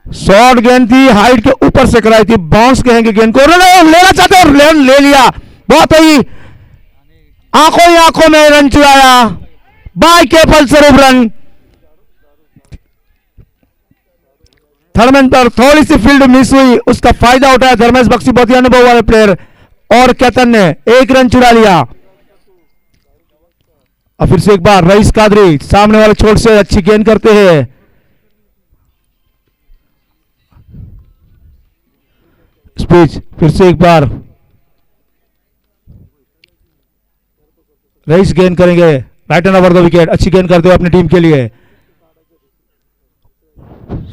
शॉर्ट गेंद थी, हाइट के ऊपर से कराई थी, बाउंस कहेंगे गेंद को। लेना चाहते और ले लिया। बहुत ही आंखों ही आंखों में रन चुराया बाय के फलस्वरूप रन। थर्डमैन पर थोड़ी सी फील्ड मिस हुई, उसका फायदा उठाया धर्मेश बक्सी, बहुत ही अनुभव वाले प्लेयर। और केतन ने 1 रन चुरा लिया। और फिर से एक बार रईस कादरी सामने वाले छोर से अच्छी गेंद करते हैं। स्पीच फिर से एक बार रईस गेंद करेंगे। Right hand over the wicket, अच्छी गेंद करते हुए अपनी टीम के लिए।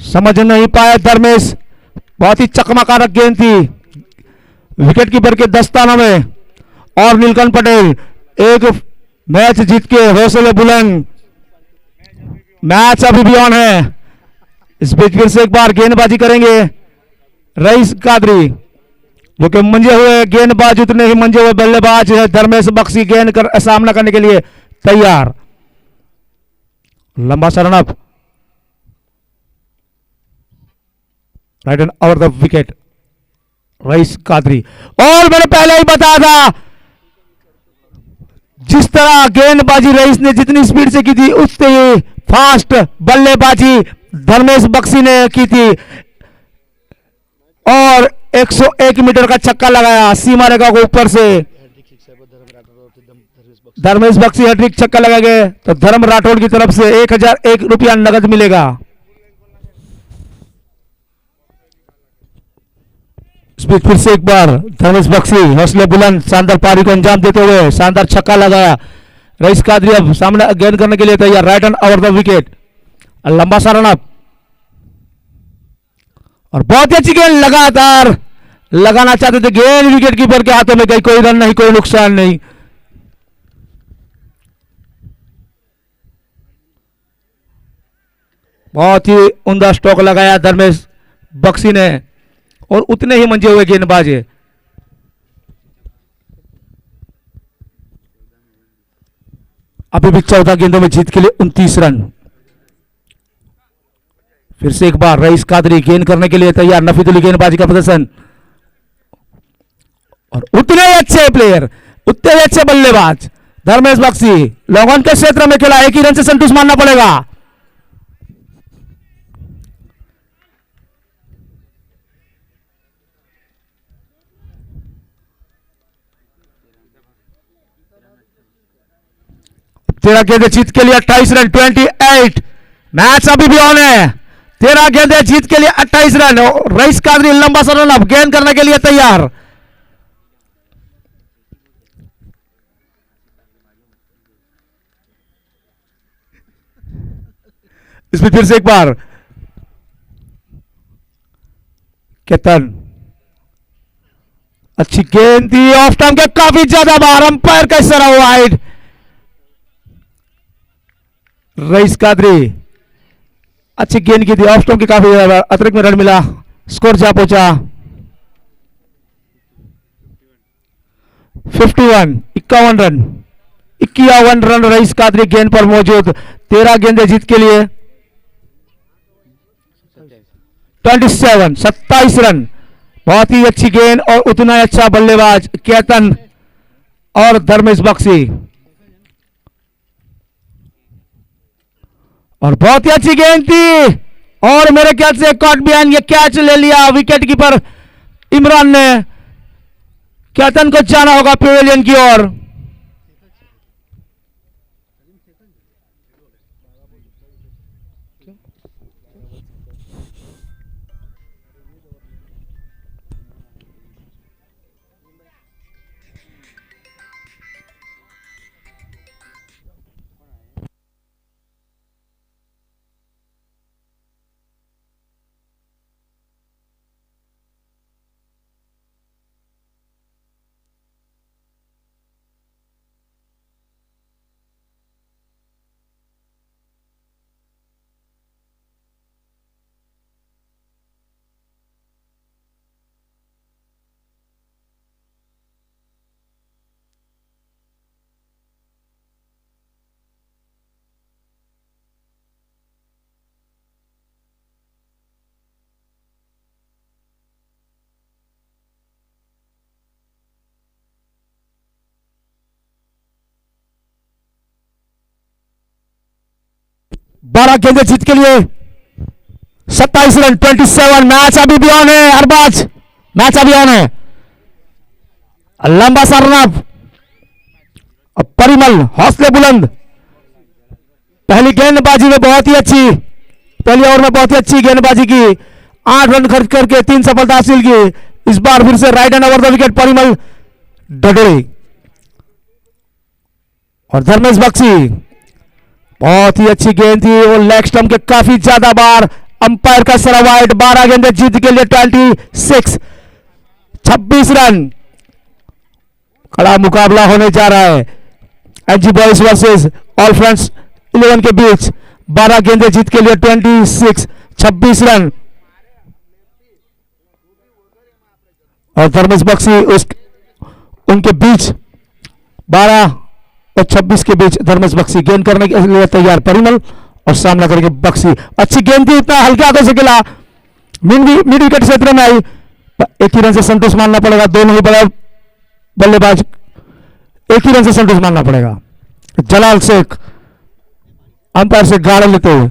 समझ नहीं पाया धर्मेश, बहुत ही चकमकारक गेंद थी। विकेट कीपर के दस्ताना में। और नीलकंठ पटेल एक मैच जीत के हौसले बुलंद। मैच अभी भी ऑन है। इस बीच फिर से एक बार गेंदबाजी करेंगे रईस कादरी, जो कि मंजे हुए गेंदबाज, उतने ही मंजे हुए बल्लेबाज है धर्मेश बक्सी। गेंद कर सामना करने के लिए तैयार। लंबा सा run up, right hand over the wicket Rais Kadri. और मैंने पहले ही बताया था, जिस तरह गेंदबाजी रईस ने जितनी स्पीड से की थी, उतनी ही फास्ट बल्लेबाजी धर्मेश बक्सी ने की थी। और 101 मीटर का छक्का लगाया सीमा रेखा को ऊपर से। धर्मेश बक्सी हैट्रिक छक्का लगाएंगे तो धर्म राठौड़ की तरफ से 1001 रुपया नगद मिलेगा। स्पीच फिर से एक बार धर्मेश बक्सी हौसले बुलंद, शानदार पारी को अंजाम देते हुए शानदार छक्का लगाया। रईस कादरी अब सामने गेंद करने के लिए तैयार। Right hand over the wicket, लंबा सा रनअप और बहुत ही अच्छी गेंद लगातार लगाना चाहते थे। गेंद विकेट कीपर के हाथों में गई, कोई रन नहीं, कोई नुकसान नहीं। बहुत ही उम्दा स्ट्रोक लगाया धर्मेश बक्सी ने और उतने ही मंजे हुए गेंदबाज है। अभी भी 14 गेंदों में जीत के लिए 29 रन। फिर से एक बार रईस कादरी गेंद करने के लिए तैयार। नफीदुल्ली गेंदबाजी का प्रदर्शन और उतने ही अच्छे प्लेयर, उतने ही अच्छे बल्लेबाज धर्मेश बक्सी। लॉन्ग ऑन के क्षेत्र में खेला, 1 ही रन से संतुष्ट मानना पड़ेगा। 13 गेंदे जीत के लिए 28 रन, 28। मैच अभी भी ऑन है। 13 गेंदे जीत के लिए 28 रन। रईस कादरी लंबा सा रन अब गेंद करने के लिए तैयार। इसमें फिर से एक बार केतन, अच्छी गेंद थी, ऑफ टाइम के काफी ज्यादा बाहर, अंपायर का इशारा वाइड। रईस कादरी अच्छी गेंद की थी, ऑफ स्टॉप के काफी ज्यादा, अतिरिक्त में रन मिला, स्कोर जा पहुंचा 51, 51 रन, 51 रन रईस कादरी गेंद पर मौजूद। 13 गेंदे जीत के लिए 27 रन। बहुत ही अच्छी गेंद और उतना ही अच्छा बल्लेबाज केतन और धर्मेश बख्शी, और बहुत ही अच्छी गेंद थी और मेरे ख्याल से कॉट बिहाइंड ये कैच ले लिया विकेट कीपर इमरान ने। केतन को जाना होगा पेविलियन की ओर। बारह गेंदे जीत के लिए 27 रन, 27। मैच अभी भी ऑन है अरबाज, मैच अभी ऑन है। लंबा सा रन, परिमल हौसले बुलंद। पहली गेंदबाजी में बहुत ही अच्छी, पहली ओवर में बहुत ही अच्छी गेंदबाजी की, 8 रन खर्च करके 3 सफलता हासिल की। इस बार फिर से right hand over the wicket Parimal Dadoi और धर्मेश बख्शी। बहुत ही अच्छी गेंद थी वो लेग स्टंप के काफी ज्यादा बार, अंपायर का सरा वाइड। 12 गेंदे जीत के लिए 26 रन। कड़ा मुकाबला होने जा रहा है NG Boys versus All Friends 11 के बीच। 12 गेंदे जीत के लिए 26 रन और धर्मेश बख्शी उनके बीच 12 और 26 के बीच धर्मेश बख्शी गेंद करने के लिए तैयार। परिमल और सामना करेंगे बख्शी। अच्छी गेंद थी, इतना हल्के हाथों से खेला, मिड विकेट क्षेत्र में आई। एक ही रन से संतोष मानना पड़ेगा, दोनों ही बड़ा बल्लेबाज, एक ही रन से संतोष मानना पड़ेगा। जलाल शेख अंपायर से गाड़ी लेते हुए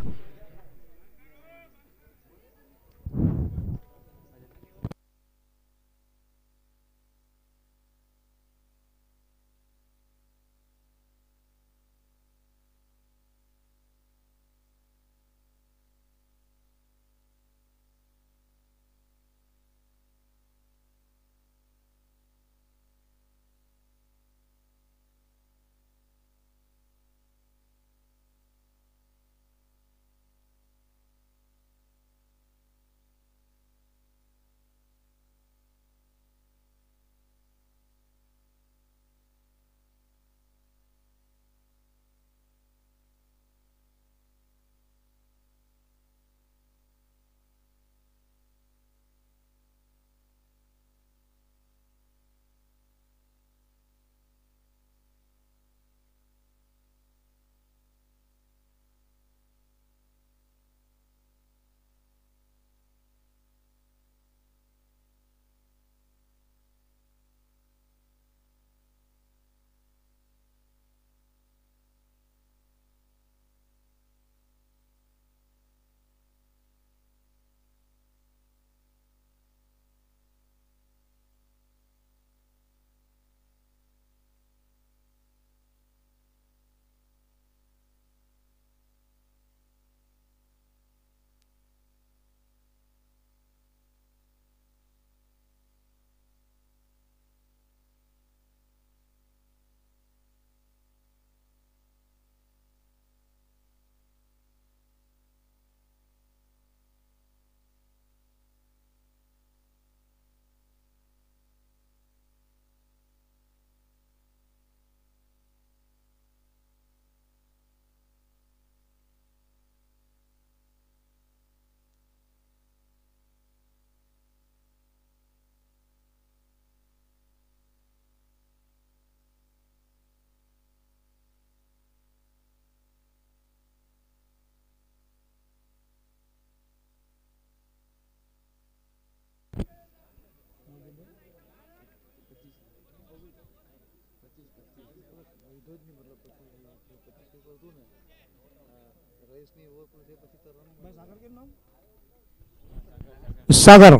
सागर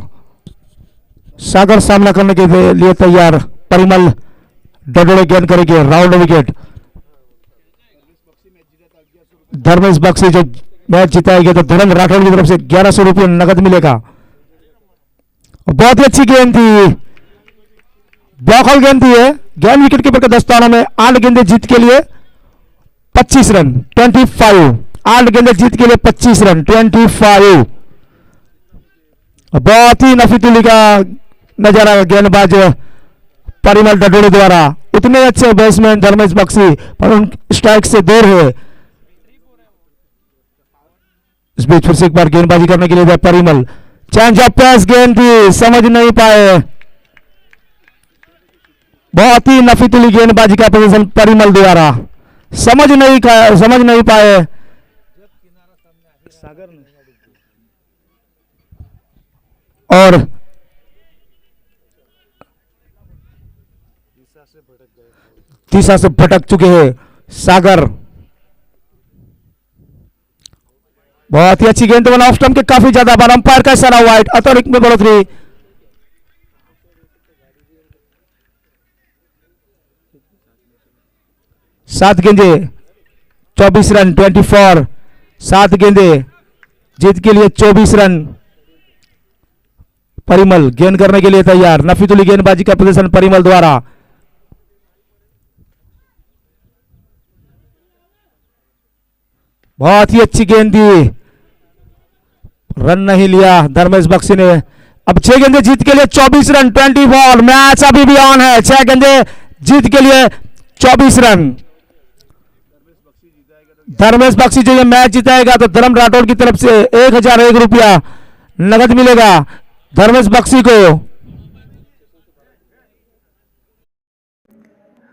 सागर सामना करने के लिए तैयार। परिमल डडोड़े गेंद करेंगे, राउंड विकेट। धर्मेश बख्शी जो मैच जिताएंगे तो धर्म राठौड़ की तरफ से 1100 रुपये नगद मिलेगा। बहुत ही अच्छी गेंद थी, ब्लॉकआउट गेंद थी है। गेंद विकेट कीपर के दस्तानों में। 8 गेंदे जीत के लिए 25 रन 25। 8 गेंदे जीत के लिए 25 रन 25। बहुत ही नफीतुली का नजारा गेंदबाज परिमल डडोड़े द्वारा। उतने अच्छे बैट्समैन धर्मेश बख्शी पर उन स्ट्राइक से दूर है। इस बीच फिर से एक बार गेंदबाजी करने के लिए परिमल। चेंज ऑफ पेस गेंद थी, समझ नहीं पाए। बहुत ही नफीतुली गेंदबाजी का प्रदर्शन परिमल द्वारा, समझ नहीं पाए। और तीसरा से भटक चुके हैं सागर। बहुत ही अच्छी गेंद बना ऑफ स्टंप के काफी ज्यादा बार। अंपायर का इशारा, वाइड, अतोरिक में बढ़ोतरी। सात गेंदे 24 रन 24। 7 गेंदे जीत के लिए 24 रन। परिमल गेंद करने के लिए तैयार। नफीतुली गेंदबाजी का प्रदर्शन परिमल द्वारा। बहुत ही अच्छी गेंद थी, रन नहीं लिया धर्मेश बख्शी ने। अब 6 गेंदे जीत के लिए 24 रन 24। मैच अभी भी ऑन है। 6 गेंदे जीत के लिए 24 रन। धर्मेश बख्शी जो ये मैच जिताएगा तो धर्म राठौड़ की तरफ से 1001 रुपया नगद मिलेगा धर्मेश बख्शी को।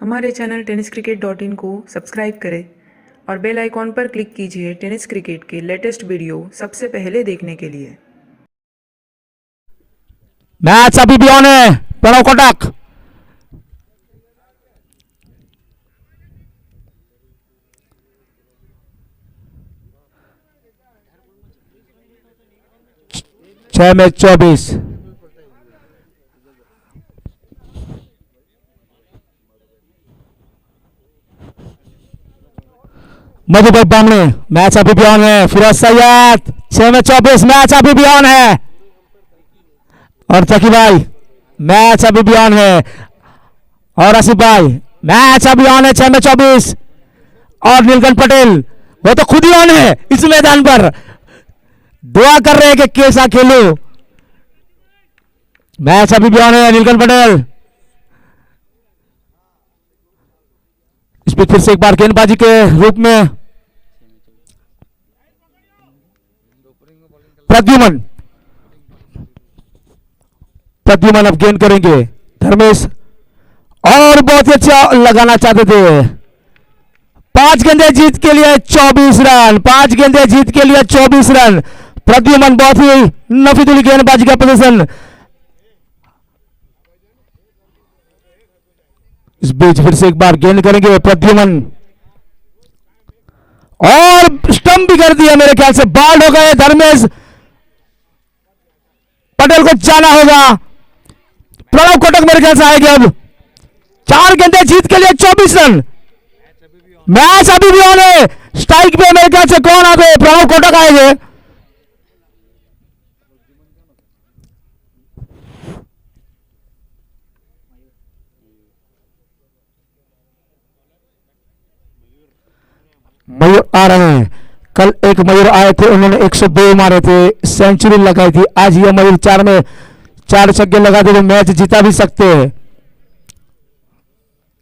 हमारे चैनल tenniscricket.in को सब्सक्राइब करें और बेल आइकॉन पर क्लिक कीजिए टेनिस क्रिकेट के लेटेस्ट वीडियो सबसे पहले देखने के लिए। मैच अभी भी ऑन है। प्रणव कोटक छह में 24। मधुभाई बामणे मैच अभी भी ऑन है। फिरोज सैयद 6 में 24। मैच अभी भी ऑन है। और जकी भाई मैच अभी भी ऑन है। और आसिफ भाई मैच अभी ऑन है 6 में 24। और नीलकंठ पटेल वो तो खुद ही ऑन है इस मैदान पर। दुआ कर रहे हैं कि कैसा खेलो। मैच अभी भी ऑन है। नीलकंठ पटेल इस बीच फिर से एक बार गेंदबाजी के रूप में प्रद्युमन अब गेंद करेंगे। धर्मेश और बहुत ही अच्छा लगाना चाहते थे। 5 गेंदे जीत के लिए 24 रन। 5 गेंदे जीत के लिए 24 रन। प्रद्युमन बहुत ही नफीतुली गेंदबाजी का प्रदर्शन। इस बीच फिर से एक बार गेंद करेंगे प्रद्युमन और स्टंप भी कर दिया। मेरे ख्याल से बॉल्ड हो गए। धर्मेश पटेल को जाना होगा। प्रणव कोटक मेरे ख्याल से आएंगे। अब 4 गेंदे जीत के लिए 24 रन। मैच अभी भी ऑन है। स्ट्राइक पे मेरे ख्याल से कौन आ गए? प्रणव कोटक आएंगे। मयूर आ रहे हैं। कल एक मयूर आए थे, उन्होंने 102 मारे थे, सेंचुरी लगाई थी। आज ये मयूर 4 में 4 छक्के लगा दे तो मैच जीता भी सकते हैं।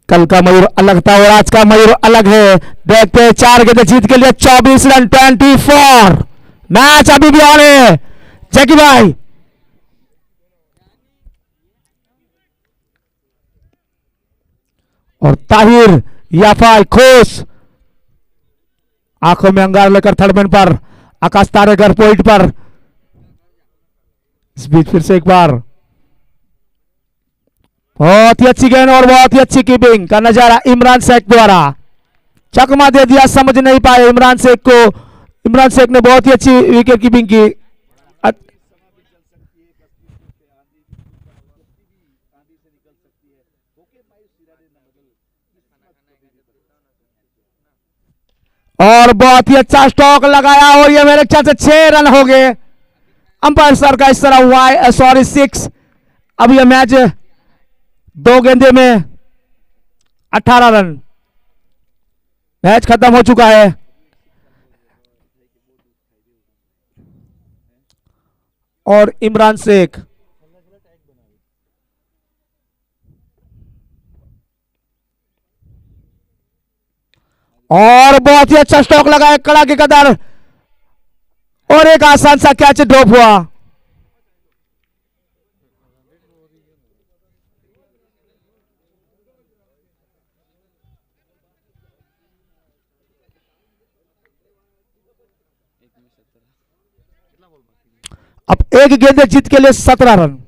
कल का मयूर अलग था और आज का मयूर अलग है। देखते हैं 4 गेंदे जीत के लिए 24 रन 24। मैच अभी भी ऑन है। जैकी भाई और ताहिर याफाई खुश आंखों में अंगार लेकर थर्ड मैन पर आकाश तारेगर पॉइंट पर। इस बीच फिर से एक बार बहुत ही अच्छी गेंद और बहुत ही अच्छी कीपिंग का नजारा इमरान शेख द्वारा। चकमा दे दिया, समझ नहीं पाए इमरान शेख को। इमरान शेख ने बहुत ही अच्छी विकेट कीपिंग की। और बहुत ही अच्छा स्टॉक लगाया और ये मेरे ख्याल से 6 रन हो गए। अंपायर सर का इशारा हुआ है, सॉरी 6। अब यह मैच 2 गेंदे में 18 रन, मैच खत्म हो चुका है। और इमरान शेख और बहुत ही अच्छा स्टॉक लगाया, कड़ा के कदर, और एक आसान सा कैच ड्रॉप हुआ। अब एक गेंद जीत के लिए 17 रन।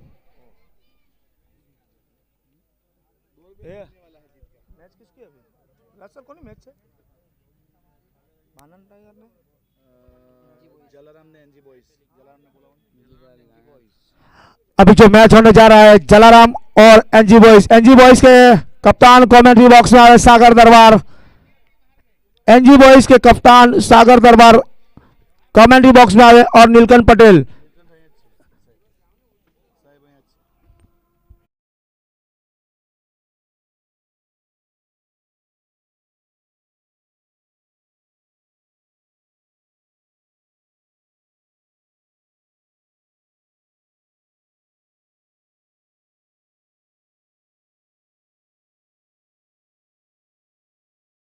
अभी जो मैच होने जा रहा है जलाराम और एनजी बॉयज। एनजी बॉयज के कप्तान कमेंट्री बॉक्स में आए सागर दरबार। एनजी बॉयज के कप्तान सागर दरबार कमेंट्री बॉक्स में आए और नीलकंठ पटेल